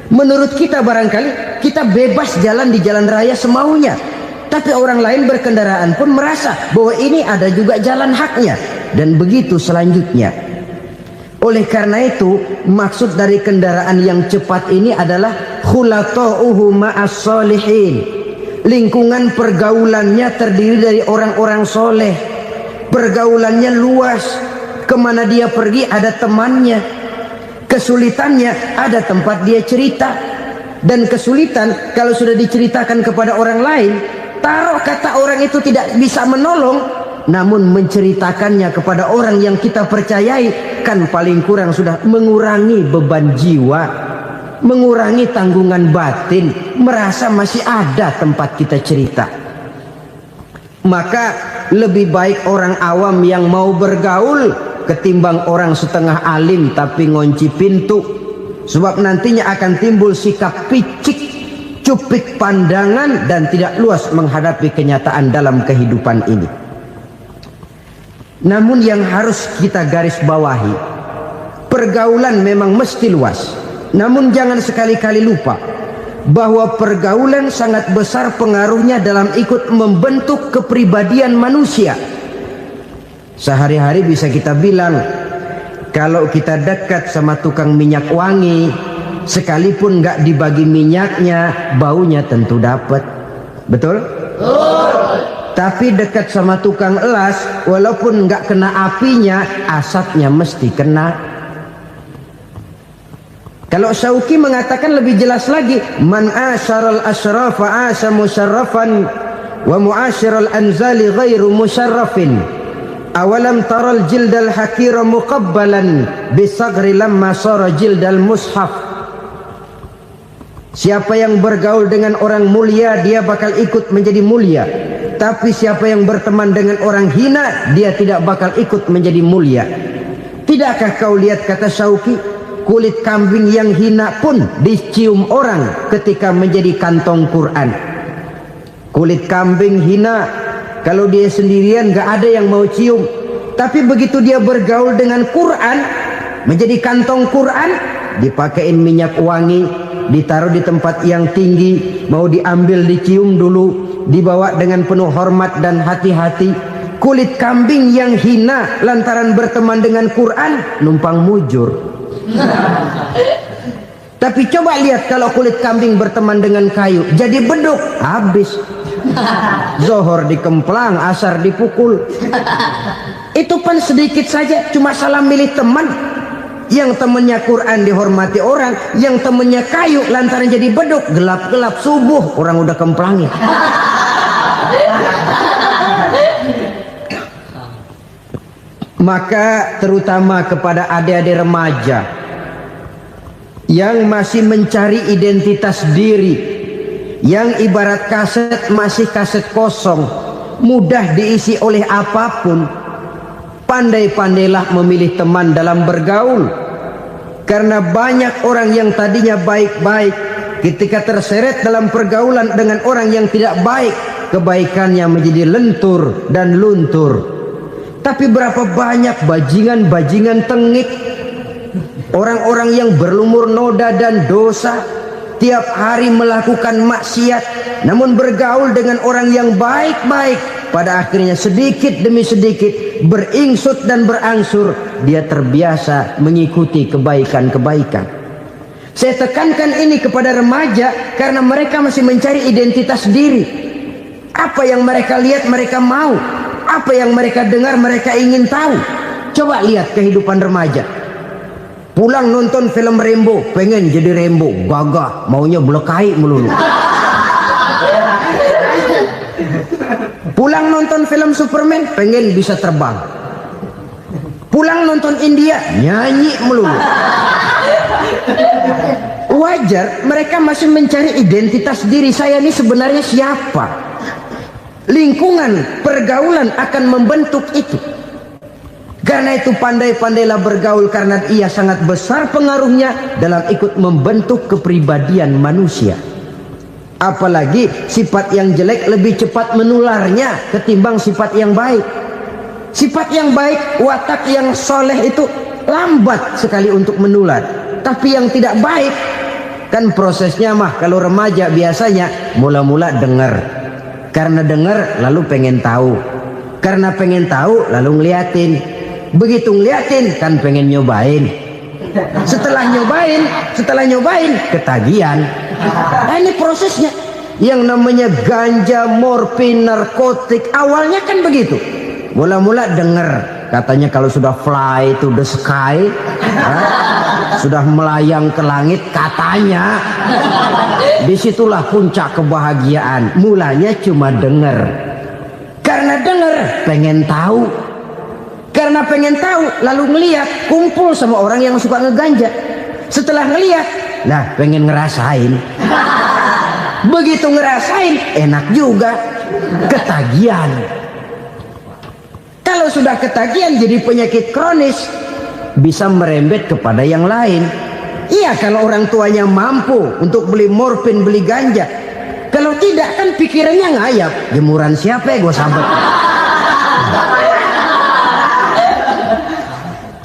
Menurut kita barangkali kita bebas jalan di jalan raya semaunya, tapi orang lain berkendaraan pun merasa bahwa ini ada juga jalan haknya, dan begitu selanjutnya. Oleh karena itu, maksud dari kendaraan yang cepat ini adalah khulata'uhu ma'as solihin. Lingkungan pergaulannya terdiri dari orang-orang soleh. Pergaulannya luas, kemana dia pergi ada temannya. Kesulitannya ada tempat dia cerita. Dan kesulitan kalau sudah diceritakan kepada orang lain, taruh kata orang itu tidak bisa menolong, namun menceritakannya kepada orang yang kita percayai, kan paling kurang sudah mengurangi beban jiwa, mengurangi tanggungan batin, merasa masih ada tempat kita cerita. Maka lebih baik orang awam yang mau bergaul ketimbang orang setengah alim tapi ngunci pintu, sebab nantinya akan timbul sikap picik, cupik pandangan, dan tidak luas menghadapi kenyataan dalam kehidupan ini. Namun yang harus kita garis bawahi, pergaulan memang mesti luas, namun jangan sekali-kali lupa bahwa pergaulan sangat besar pengaruhnya dalam ikut membentuk kepribadian manusia. Sehari-hari bisa kita bilang, kalau kita dekat sama tukang minyak wangi, sekalipun nggak dibagi minyaknya, baunya tentu dapat. Betul? Tapi dekat sama tukang elas, walaupun nggak kena apinya, asapnya mesti kena. Kalau Syauqi mengatakan lebih jelas lagi, man asyaral asyrafa asa musyarrafan wa muasyiral anzali ghairu musyarrafin. Awalam taral jildal hakira muqabbalan bisagri lamma sara jildal mushaf. Siapa yang bergaul dengan orang mulia, dia bakal ikut menjadi mulia. Tapi siapa yang berteman dengan orang hina, dia tidak bakal ikut menjadi mulia. Tidakkah kau lihat, kata Syauqi, kulit kambing yang hina pun dicium orang ketika menjadi kantong Quran. Kulit kambing hina, kalau dia sendirian gak ada yang mau cium. Tapi begitu dia bergaul dengan Quran, menjadi kantong Quran, dipakein minyak wangi, ditaruh di tempat yang tinggi, mau diambil dicium dulu, dibawa dengan penuh hormat dan hati-hati. Kulit kambing yang hina lantaran berteman dengan Quran, numpang mujur. Tapi coba lihat kalau kulit kambing berteman dengan kayu, jadi beduk, habis. Zohor dikemplang, asar dipukul. Itu pun sedikit saja, cuma salah milih teman. Yang temannya Quran dihormati orang, yang temannya kayu lantaran jadi beduk, gelap-gelap subuh orang udah kemplangi. Maka terutama kepada adik-adik remaja yang masih mencari identitas diri, yang ibarat kaset masih kaset kosong, mudah diisi oleh apapun, pandai-pandailah memilih teman dalam bergaul. Karena banyak orang yang tadinya baik-baik, ketika terseret dalam pergaulan dengan orang yang tidak baik, kebaikannya menjadi lentur dan luntur. Tapi berapa banyak bajingan-bajingan tengik, orang-orang yang berlumur noda dan dosa, tiap hari melakukan maksiat, namun bergaul dengan orang yang baik-baik, pada akhirnya sedikit demi sedikit beringsut dan berangsur dia terbiasa mengikuti kebaikan-kebaikan. Saya tekankan ini kepada remaja karena mereka masih mencari identitas diri. Apa yang mereka lihat mereka mau, apa yang mereka dengar mereka ingin tahu. Coba lihat kehidupan remaja. Pulang nonton film Rambo, pengen jadi Rambo, gagah, maunya belekai melulu. Pulang nonton film Superman, pengen bisa terbang. Pulang nonton India, nyanyi melulu. Wajar, mereka masih mencari identitas diri. Saya ini sebenarnya siapa? Lingkungan, pergaulan akan membentuk itu. Karena itu pandai-pandailah bergaul, karena ia sangat besar pengaruhnya dalam ikut membentuk kepribadian manusia. Apalagi sifat yang jelek lebih cepat menularnya ketimbang sifat yang baik. Sifat yang baik, watak yang soleh itu lambat sekali untuk menular. Tapi yang tidak baik, Kan prosesnya mah kalau remaja biasanya mula-mula dengar. Karena dengar lalu pengen tahu. Karena pengen tahu lalu ngeliatin. Begitu ngeliatin kan pengen nyobain. Setelah nyobain ketagihan. Nah, ini prosesnya. Yang namanya ganja, morfin, narkotik awalnya kan begitu. Mula-mula dengar. Katanya kalau sudah fly to the sky, sudah melayang ke langit katanya, disitulah puncak kebahagiaan. Mulanya cuma dengar. Karena dengar pengen tahu. Karena pengen tahu lalu ngeliat, kumpul sama orang yang suka ngeganja. Setelah ngeliat, nah pengen ngerasain. Begitu ngerasain enak juga, ketagihan. Kalau sudah ketagihan jadi penyakit kronis, bisa merembet kepada yang lain. Iya, kalau orang tuanya mampu untuk beli morfin, beli ganja. Kalau tidak kan pikirannya ngayap. Jemuran siapa ya gue sahabat.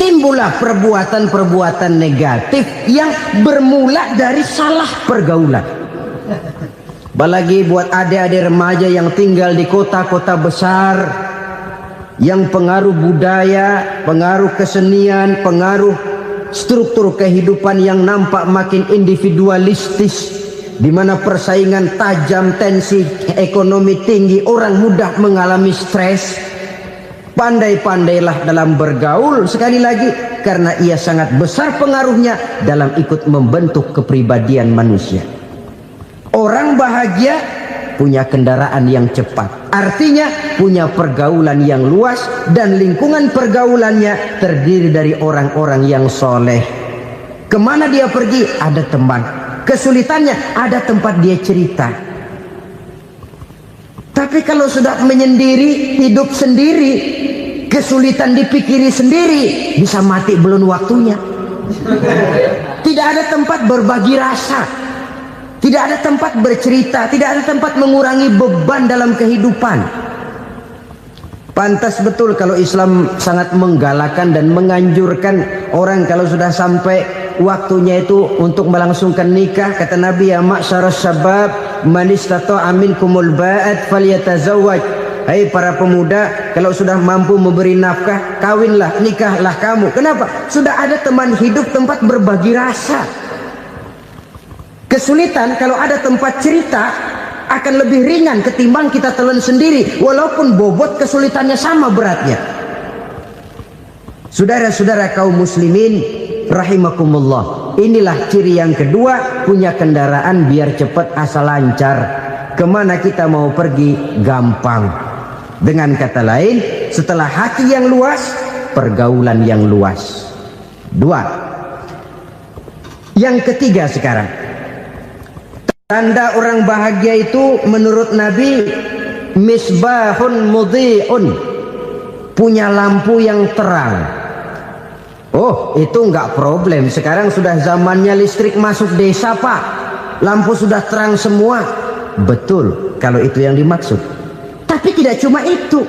Timbullah perbuatan-perbuatan negatif yang bermula dari salah pergaulan. Apalagi buat adik-adik remaja yang tinggal di kota-kota besar, yang pengaruh budaya, pengaruh kesenian, pengaruh struktur kehidupan yang nampak makin individualistis, di mana persaingan tajam, tensi ekonomi tinggi, orang mudah mengalami stres. Pandai-pandailah dalam bergaul, sekali lagi karena ia sangat besar pengaruhnya dalam ikut membentuk kepribadian manusia. Orang bahagia punya kendaraan yang cepat, artinya punya pergaulan yang luas, dan lingkungan pergaulannya terdiri dari orang-orang yang soleh. Kemana dia pergi ada teman, kesulitannya ada tempat dia cerita. Tapi kalau sudah menyendiri, hidup sendiri, kesulitan dipikiri sendiri, bisa mati belum waktunya. Tidak ada tempat berbagi rasa, tidak ada tempat bercerita, tidak ada tempat mengurangi beban dalam kehidupan. Pantas betul kalau Islam sangat menggalakkan dan menganjurkan orang kalau sudah sampai waktunya itu untuk melangsungkan nikah. Kata Nabi, ya ma'syaras syabab man istata'a minkumul ba'at falyatazawwaj. Hai para pemuda, kalau sudah mampu memberi nafkah, kawinlah, nikahlah kamu. Kenapa? Sudah ada teman hidup, tempat berbagi rasa. Kesulitan kalau ada tempat cerita akan lebih ringan ketimbang kita telan sendiri, walaupun bobot kesulitannya sama beratnya. Saudara-saudara kaum muslimin rahimakumullah, inilah ciri yang kedua, punya kendaraan biar cepat asal lancar. Kemana kita mau pergi gampang. Dengan kata lain, setelah hati yang luas, pergaulan yang luas. Dua. Yang ketiga sekarang, tanda orang bahagia itu menurut Nabi, misbahun mudhi'un, punya lampu yang terang. Oh, itu enggak problem. Sekarang sudah zamannya listrik masuk desa, Pak. Lampu sudah terang semua. Betul, kalau itu yang dimaksud. Tapi tidak cuma itu.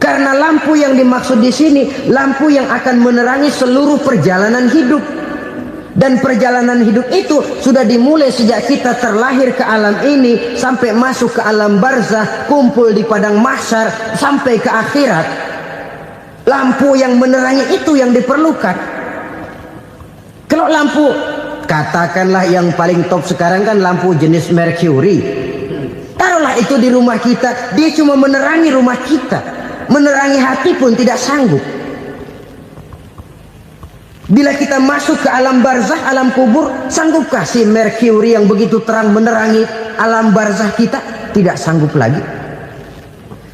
Karena lampu yang dimaksud di sini, lampu yang akan menerangi seluruh perjalanan hidup. Dan perjalanan hidup itu sudah dimulai sejak kita terlahir ke alam ini sampai masuk ke alam barzah, kumpul di padang mahsyar sampai ke akhirat. Lampu yang menerangi itu yang diperlukan. Kalau lampu, katakanlah yang paling top sekarang kan lampu jenis Mercury. Taruhlah itu di rumah kita, dia cuma menerangi rumah kita, menerangi hati pun tidak sanggup. Bila kita masuk ke alam barzah, alam kubur, sanggupkah si Mercury yang begitu terang menerangi alam barzah kita? Tidak sanggup lagi.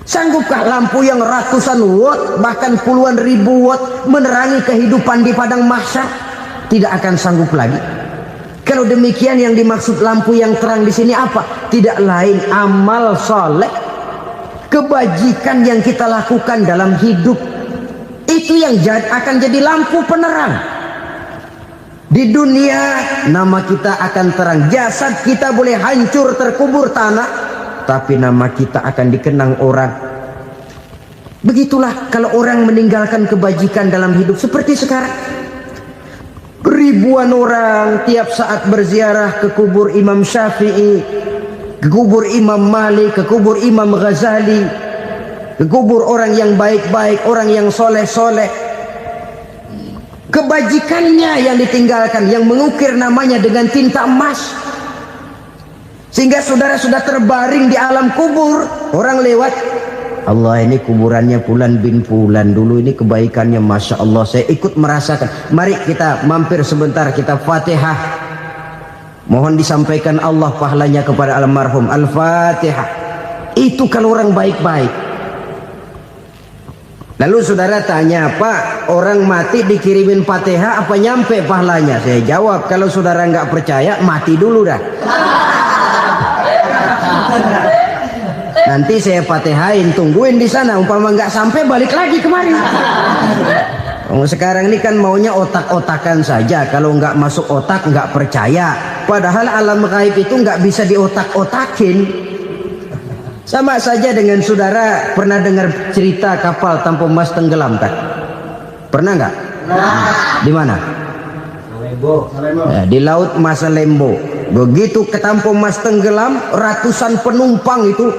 Sanggupkah lampu yang ratusan watt, bahkan puluhan ribu watt menerangi kehidupan di padang mahsyar? Tidak akan sanggup lagi. Kalau demikian, yang dimaksud lampu yang terang di sini apa? Tidak lain amal soleh, kebajikan yang kita lakukan dalam hidup. Itu yang akan jadi lampu penerang. Di dunia nama kita akan terang. Jasad kita boleh hancur terkubur tanah, tapi nama kita akan dikenang orang. Begitulah kalau orang meninggalkan kebajikan dalam hidup seperti sekarang. Ribuan orang tiap saat berziarah ke kubur Imam Syafi'i, ke kubur Imam Malik, ke kubur Imam Ghazali, ke kubur orang yang baik-baik, orang yang soleh-soleh. Kebajikannya yang ditinggalkan, yang mengukir namanya dengan tinta emas. Sehingga saudara sudah terbaring di alam kubur, orang lewat, Allah, ini kuburannya Fulan bin Fulan, dulu ini kebaikannya Masya Allah, saya ikut merasakan. Mari kita mampir sebentar, kita Fatihah, mohon disampaikan Allah pahalanya kepada almarhum. Al-Fatihah. Itu kalau orang baik-baik. Lalu saudara tanya, Pak, orang mati dikirimin Fatihah apa nyampe pahalanya? Saya jawab, kalau saudara nggak percaya, mati dulu dah. Nanti saya Fatihain, tungguin di sana. Umpama nggak sampai, balik lagi kemari. Sekarang ini kan maunya otak-otakan saja. Kalau nggak masuk otak, nggak percaya. Padahal alam gaib itu nggak bisa diotak-otakin. Sama saja dengan saudara pernah dengar cerita kapal tanpa emas tenggelam kan? Pernah nggak? Di mana? Di laut Masalembo. Begitu ketampo emas tenggelam, ratusan penumpang itu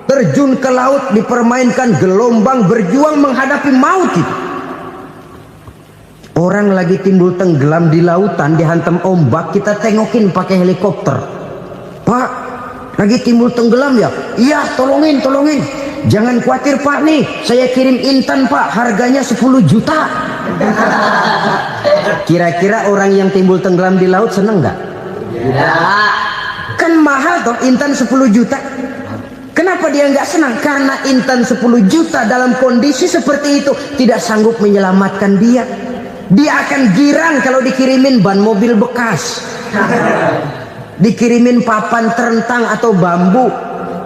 terjun ke laut, dipermainkan gelombang, berjuang menghadapi maut itu. Orang lagi timbul tenggelam di lautan, dihantam ombak, kita tengokin pakai helikopter. Pak, lagi timbul tenggelam ya? Iya, tolongin. Jangan khawatir Pak, nih saya kirim intan Pak, harganya 10 juta. Kira-kira orang yang timbul tenggelam di laut seneng nggak? Kan mahal toh intan 10 juta. Kenapa dia nggak senang? Karena intan 10 juta dalam kondisi seperti itu tidak sanggup menyelamatkan dia. Dia akan girang kalau dikirimin ban mobil bekas, dikirimin papan terentang atau bambu.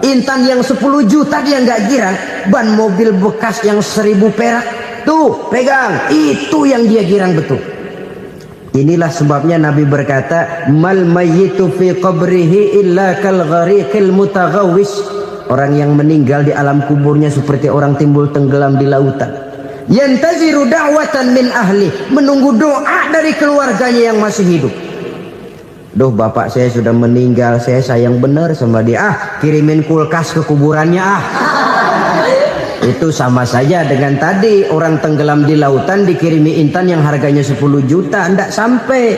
Intan yang 10 juta dia nggak girang. Ban mobil bekas yang 1000 perak, tuh pegang, itu yang dia girang betul. Inilah sebabnya Nabi berkata, mal mayyitu fi qabrihi illa kal ghariqil mutaghawwis. Orang yang meninggal di alam kuburnya seperti orang timbul tenggelam di lautan. Yantaziru da'watan min ahli, menunggu doa dari keluarganya yang masih hidup. Duh, bapak saya sudah meninggal, saya sayang benar sama dia. Kirimin kulkas ke kuburannya Itu sama saja dengan tadi orang tenggelam di lautan dikirimi intan yang harganya 10 juta, ndak sampai.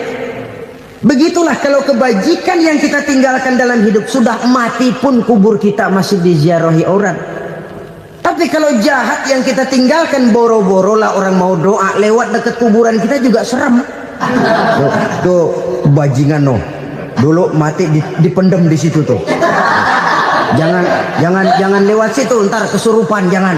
Begitulah kalau kebajikan yang kita tinggalkan dalam hidup, sudah mati pun kubur kita masih diziarahi orang. Tapi kalau jahat yang kita tinggalkan, boro-boro lah orang mau doa lewat dekat kuburan kita juga serem. Tuh bajingan no, dulu mati dipendem di situ tuh. Jangan lewat situ, ntar kesurupan, jangan.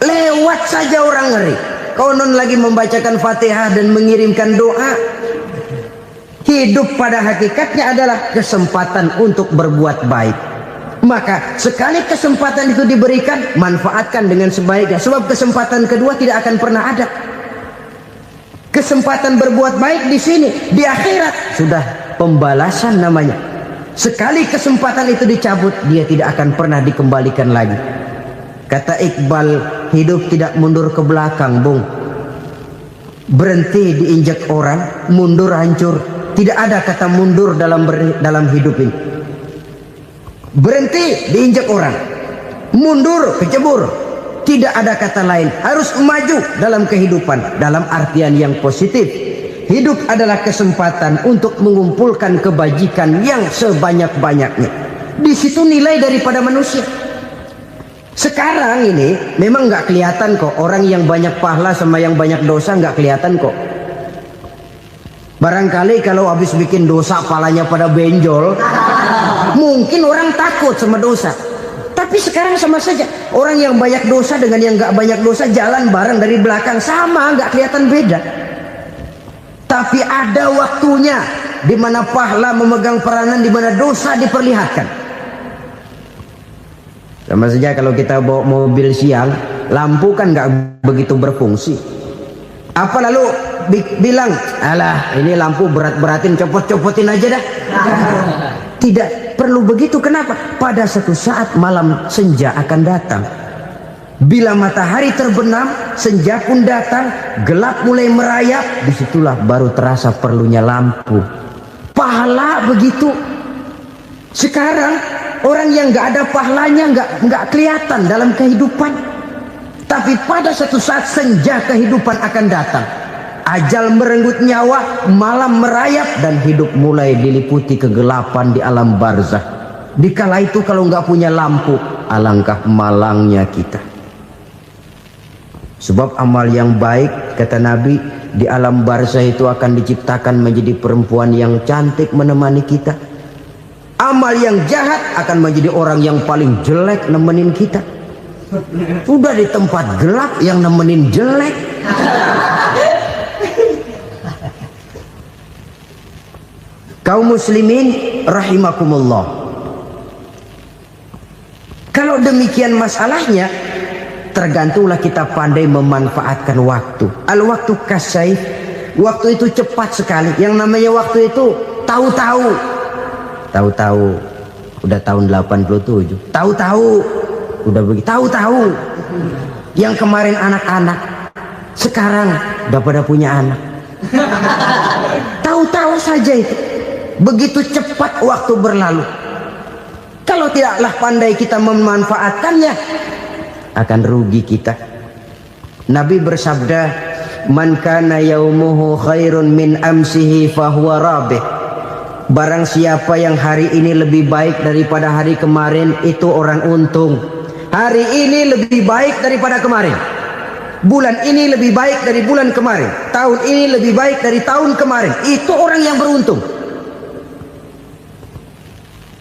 Lewat saja orang ngeri. Konon lagi membacakan Fatihah dan mengirimkan doa. Hidup pada hakikatnya adalah kesempatan untuk berbuat baik. Maka sekali kesempatan itu diberikan, manfaatkan dengan sebaiknya. Sebab kesempatan kedua tidak akan pernah ada. Kesempatan berbuat baik di sini, di akhirat sudah pembalasan namanya. Sekali kesempatan itu dicabut, dia tidak akan pernah dikembalikan lagi. Kata Iqbal, hidup tidak mundur ke belakang, Bung. Berhenti diinjak orang, mundur hancur. Tidak ada kata mundur dalam hidup ini. Berhenti diinjak orang, mundur kecebur. Tidak ada kata lain. Harus maju dalam kehidupan, dalam artian yang positif. Hidup adalah kesempatan untuk mengumpulkan kebajikan yang sebanyak-banyaknya. Di situ nilai daripada manusia. Sekarang ini memang nggak kelihatan kok, orang yang banyak pahala sama yang banyak dosa nggak kelihatan kok. Barangkali kalau habis bikin dosa palanya pada benjol, mungkin orang takut sama dosa. Tapi sekarang sama saja, orang yang banyak dosa dengan yang nggak banyak dosa jalan bareng dari belakang, sama, nggak kelihatan beda. Tapi ada waktunya di mana pahala memegang peranan, di mana dosa diperlihatkan. Sama saja kalau kita bawa mobil siang, lampu kan nggak begitu berfungsi. Apa lalu bilang, alah ini lampu berat-beratin, copot-copotin aja dah. Tidak perlu begitu. Kenapa? Pada satu saat malam senja akan datang. Bila matahari terbenam, senja pun datang, gelap mulai merayap, disitulah baru terasa perlunya lampu. Pahala begitu. Sekarang orang yang nggak ada pahalanya nggak kelihatan dalam kehidupan. Tapi pada suatu saat senja kehidupan akan datang. Ajal merenggut nyawa, malam merayap, dan hidup mulai diliputi kegelapan di alam barzah. Dikala itu kalau nggak punya lampu, alangkah malangnya kita. Sebab amal yang baik, kata Nabi, di alam barzah itu akan diciptakan menjadi perempuan yang cantik menemani kita. Amal yang jahat akan menjadi orang yang paling jelek nemenin kita. Udah di tempat gelap yang nemenin jelek. Kaum muslimin rahimakumullah. Kalau demikian masalahnya, tergantunglah kita pandai memanfaatkan waktu. Al-waktu kasayf. Waktu itu cepat sekali. Yang namanya waktu itu tahu-tahu. Tahu-tahu. Udah tahun 87. Tahu-tahu. Udah begitu. Tahu-tahu. Yang kemarin anak-anak, sekarang udah pada punya anak. Tahu-tahu saja itu. Begitu cepat waktu berlalu. Kalau tidaklah pandai kita memanfaatkannya, akan rugi kita. Nabi bersabda, "Man kana yaumuhu khairun min amsihi fahuwa rabih." Barang siapa yang hari ini lebih baik daripada hari kemarin, itu orang untung. Hari ini lebih baik daripada kemarin. Bulan ini lebih baik dari bulan kemarin. Tahun ini lebih baik dari tahun kemarin. Itu orang yang beruntung.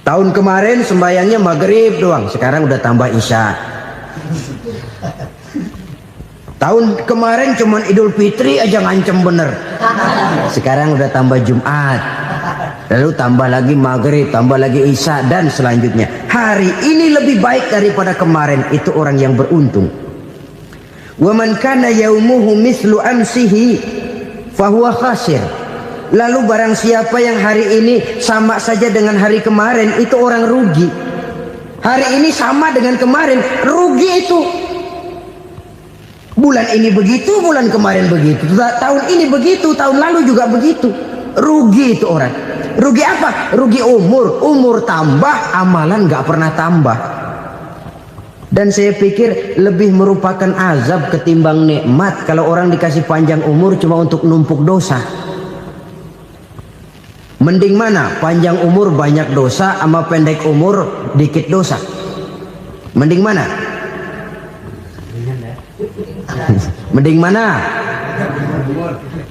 Tahun kemarin sembahyangnya maghrib doang, sekarang udah tambah isya. Tahun kemarin cuman Idul Fitri aja ngancem bener, sekarang udah tambah Jumat, lalu tambah lagi maghrib, tambah lagi isya, dan selanjutnya. Hari ini lebih baik daripada kemarin, itu orang yang beruntung. Wa man kana yaumuhu mislu amsihi fahuwa khasir. Lalu barang siapa yang hari ini sama saja dengan hari kemarin, itu orang rugi. Hari ini sama dengan kemarin, rugi itu. Bulan ini begitu, bulan kemarin begitu, tahun ini begitu, tahun lalu juga begitu. Rugi itu orang. Rugi apa? Rugi umur. Umur tambah, amalan gak pernah tambah. Dan saya pikir lebih merupakan azab ketimbang nikmat kalau orang dikasih panjang umur cuma untuk numpuk dosa. Mending mana? Panjang umur banyak dosa sama pendek umur dikit dosa? Mending mana? Mending mana?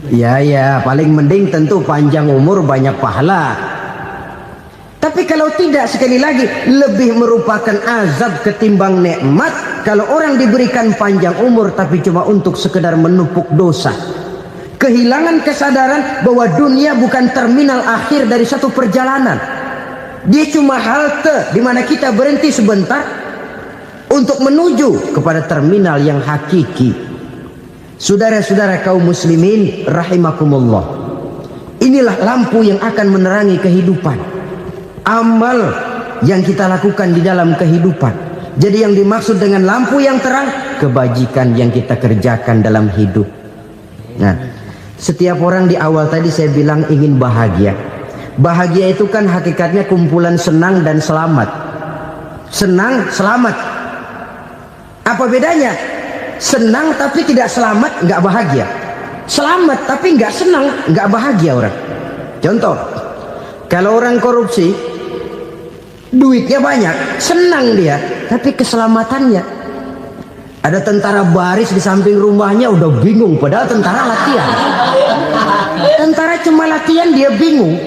Ya, paling mending tentu panjang umur banyak pahala. Tapi kalau tidak, sekali lagi, lebih merupakan azab ketimbang nikmat kalau orang diberikan panjang umur tapi cuma untuk sekedar menumpuk dosa. Kehilangan kesadaran bahwa dunia bukan terminal akhir dari satu perjalanan. Dia cuma halte di mana kita berhenti sebentar untuk menuju kepada terminal yang hakiki. Saudara-saudara kaum muslimin rahimakumullah. Inilah lampu yang akan menerangi kehidupan. Amal yang kita lakukan di dalam kehidupan. Jadi yang dimaksud dengan lampu yang terang, kebajikan yang kita kerjakan dalam hidup. Nah, setiap orang di awal tadi saya bilang ingin bahagia. Bahagia itu kan hakikatnya kumpulan senang dan selamat. Senang, selamat. Apa bedanya? Senang tapi tidak selamat, nggak bahagia. Selamat tapi nggak senang, nggak bahagia orang. Contoh, kalau orang korupsi, duitnya banyak, senang dia, tapi keselamatannya. Ada tentara baris di samping rumahnya udah bingung, padahal tentara latihan. Tentara cuma latihan, dia bingung.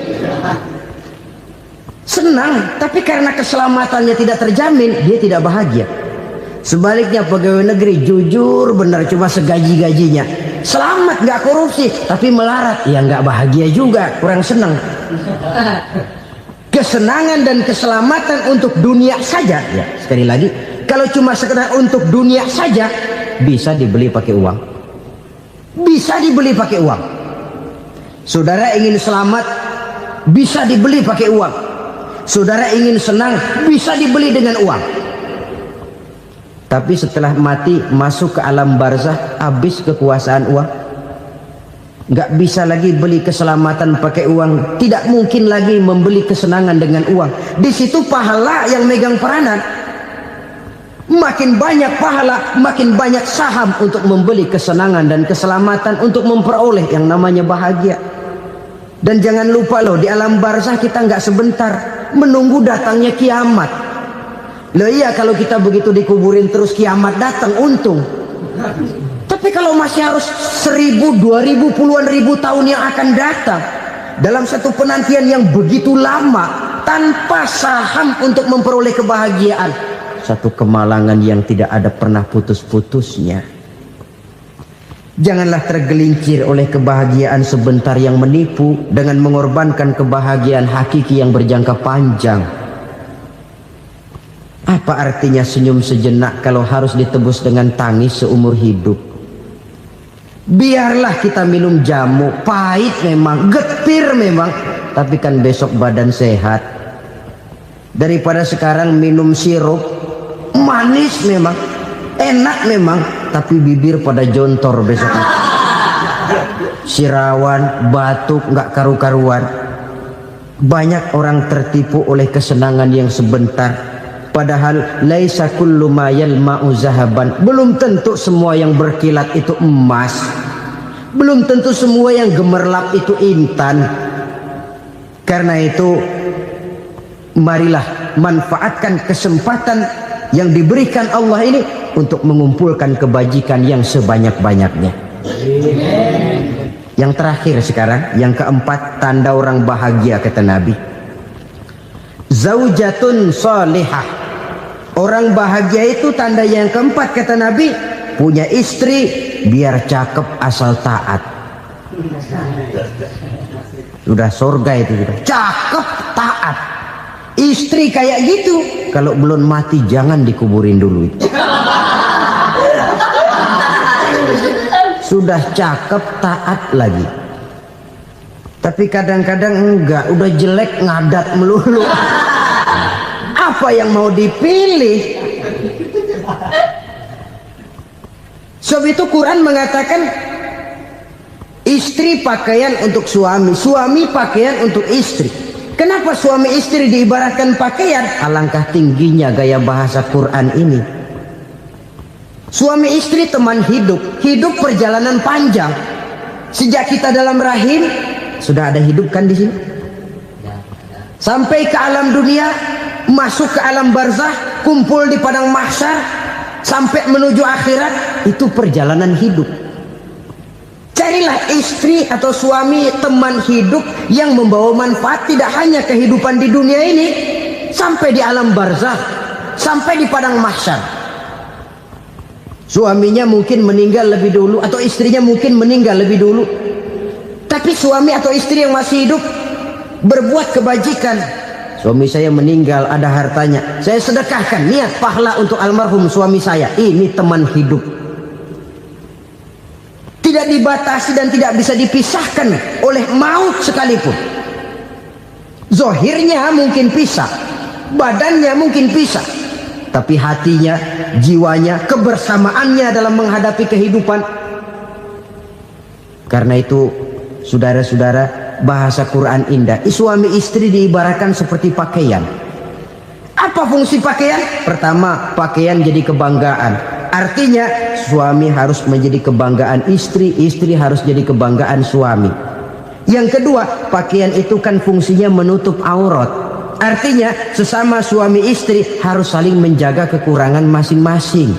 Senang, tapi karena keselamatannya tidak terjamin, dia tidak bahagia. Sebaliknya pegawai negeri jujur benar, cuma segaji-gajinya. Selamat, nggak korupsi, tapi melarat, ya nggak bahagia juga, kurang senang. Kesenangan dan keselamatan untuk dunia saja, ya sekali lagi. Kalau cuma sekedar untuk dunia saja, bisa dibeli pakai uang. Bisa dibeli pakai uang. Saudara ingin selamat, bisa dibeli pakai uang. Saudara ingin senang, bisa dibeli dengan uang. Tapi setelah mati masuk ke alam barzah, habis kekuasaan uang. Nggak bisa lagi beli keselamatan pakai uang, tidak mungkin lagi membeli kesenangan dengan uang. Di situ pahala yang megang peranan. Makin banyak pahala, makin banyak saham untuk membeli kesenangan dan keselamatan, untuk memperoleh yang namanya bahagia. Dan jangan lupa loh, di alam barzah kita nggak sebentar, menunggu datangnya kiamat. Loh iya, kalau kita begitu dikuburin terus kiamat datang, untung. Tapi kalau masih harus 1000, 2000, puluhan ribu tahun yang akan datang, dalam satu penantian yang begitu lama, tanpa saham untuk memperoleh kebahagiaan, satu kemalangan yang tidak ada pernah putus-putusnya. Janganlah tergelincir oleh kebahagiaan sebentar yang menipu dengan mengorbankan kebahagiaan hakiki yang berjangka panjang. Apa artinya senyum sejenak kalau harus ditebus dengan tangis seumur hidup? Biarlah kita minum jamu, pahit memang, getir memang, tapi kan besok badan sehat. Daripada sekarang minum sirup, manis memang, enak memang, tapi bibir pada jontor besok. Sirawan, batuk, nggak karu-karuan. Banyak orang tertipu oleh kesenangan yang sebentar. Padahal laisa kullu ma yalma'u zahaban. Belum tentu semua yang berkilat itu emas. Belum tentu semua yang gemerlap itu intan. Karena itu, marilah manfaatkan kesempatan yang diberikan Allah ini untuk mengumpulkan kebajikan yang sebanyak-banyaknya. Yang terakhir sekarang, yang keempat, tanda orang bahagia kata Nabi. Zaujatun salihah. Orang bahagia itu tanda yang keempat kata Nabi, punya istri biar cakep asal taat. Sudah surga itu sudah. Cakep taat. Istri kayak gitu, kalau belum mati jangan dikuburin dulu itu. Sudah cakep taat lagi. Tapi kadang-kadang enggak, udah jelek ngadat melulu. Apa yang mau dipilih? Sebab itu Quran mengatakan istri pakaian untuk suami, suami pakaian untuk istri. Kenapa suami istri diibaratkan pakaian? Alangkah tingginya gaya bahasa Quran ini. Suami istri teman hidup, hidup perjalanan panjang. Sejak kita dalam rahim sudah ada hidup kan di sini. Sampai ke alam dunia, masuk ke alam barzah, kumpul di padang mahsyar, sampai menuju akhirat, itu perjalanan hidup. Carilah istri atau suami, teman hidup yang membawa manfaat tidak hanya kehidupan di dunia ini, sampai di alam barzah, sampai di padang mahsyar. Suaminya mungkin meninggal lebih dulu, atau istrinya mungkin meninggal lebih dulu, tapi suami atau istri yang masih hidup berbuat kebajikan. Suami saya meninggal, ada hartanya, saya sedekahkan, niat pahala untuk almarhum suami saya. Ini teman hidup, tidak dibatasi dan tidak bisa dipisahkan oleh maut sekalipun. Zohirnya mungkin pisah, badannya mungkin pisah, tapi hatinya, jiwanya, kebersamaannya dalam menghadapi kehidupan. Karena itu saudara-saudara, bahasa Quran indah. Suami istri diibaratkan seperti pakaian. Apa fungsi pakaian? Pertama, pakaian jadi kebanggaan. Artinya suami harus menjadi kebanggaan istri, istri harus jadi kebanggaan suami. Yang kedua, pakaian itu kan fungsinya menutup aurat. Artinya sesama suami istri harus saling menjaga kekurangan masing-masing.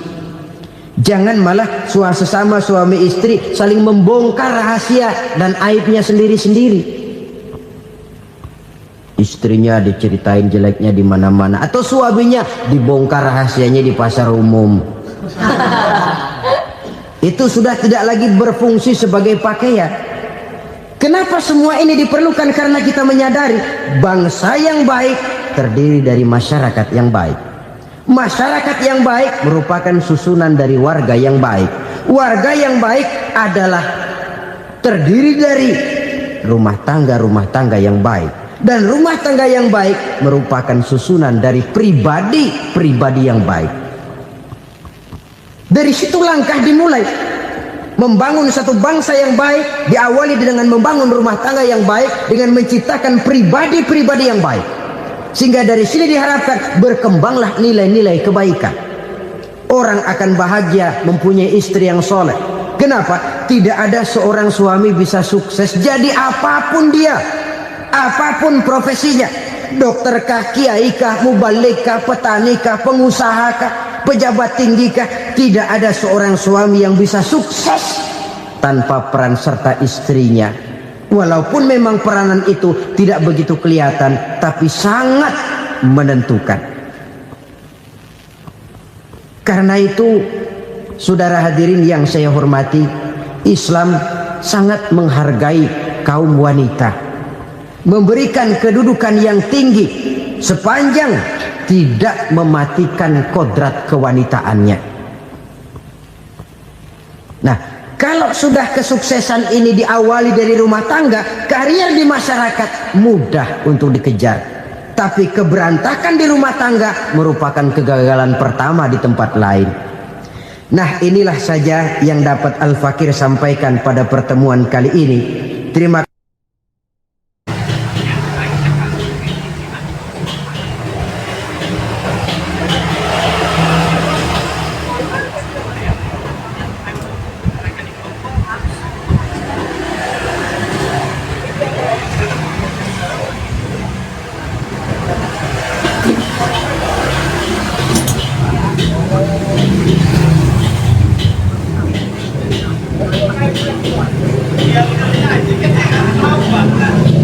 Jangan malah sesama suami istri saling membongkar rahasia dan aibnya sendiri-sendiri. Istrinya diceritain jeleknya di mana-mana, atau suaminya dibongkar rahasianya di pasar umum. Itu sudah tidak lagi berfungsi sebagai pakaian. Kenapa semua ini diperlukan? Karena kita menyadari bangsa yang baik terdiri dari masyarakat yang baik. Masyarakat yang baik merupakan susunan dari warga yang baik. Warga yang baik adalah terdiri dari rumah tangga yang baik. Dan rumah tangga yang baik merupakan susunan dari pribadi yang baik. Dari situ langkah dimulai. Membangun satu bangsa yang baik diawali dengan membangun rumah tangga yang baik, dengan menciptakan pribadi-pribadi yang baik. Sehingga dari sini diharapkan berkembanglah nilai-nilai kebaikan. Orang akan bahagia mempunyai istri yang soleh. Kenapa? Tidak ada seorang suami bisa sukses jadi apapun dia, apapun profesinya. Dokter kah, kiai kah, mubalik kah, petani kah, pengusaha kah, pejabat tinggi kah, tidak ada seorang suami yang bisa sukses tanpa peran serta istrinya. Walaupun memang peranan itu tidak begitu kelihatan, tapi sangat menentukan. Karena itu, saudara hadirin yang saya hormati, Islam sangat menghargai kaum wanita, memberikan kedudukan yang tinggi sepanjang tidak mematikan kodrat kewanitaannya. Nah, kalau sudah kesuksesan ini diawali dari rumah tangga, karier di masyarakat mudah untuk dikejar. Tapi keberantakan di rumah tangga merupakan kegagalan pertama di tempat lain. Nah, inilah saja yang dapat Al-Fakir sampaikan pada pertemuan kali ini. Terima kasih. Iya, benar. Kita mau, Pak.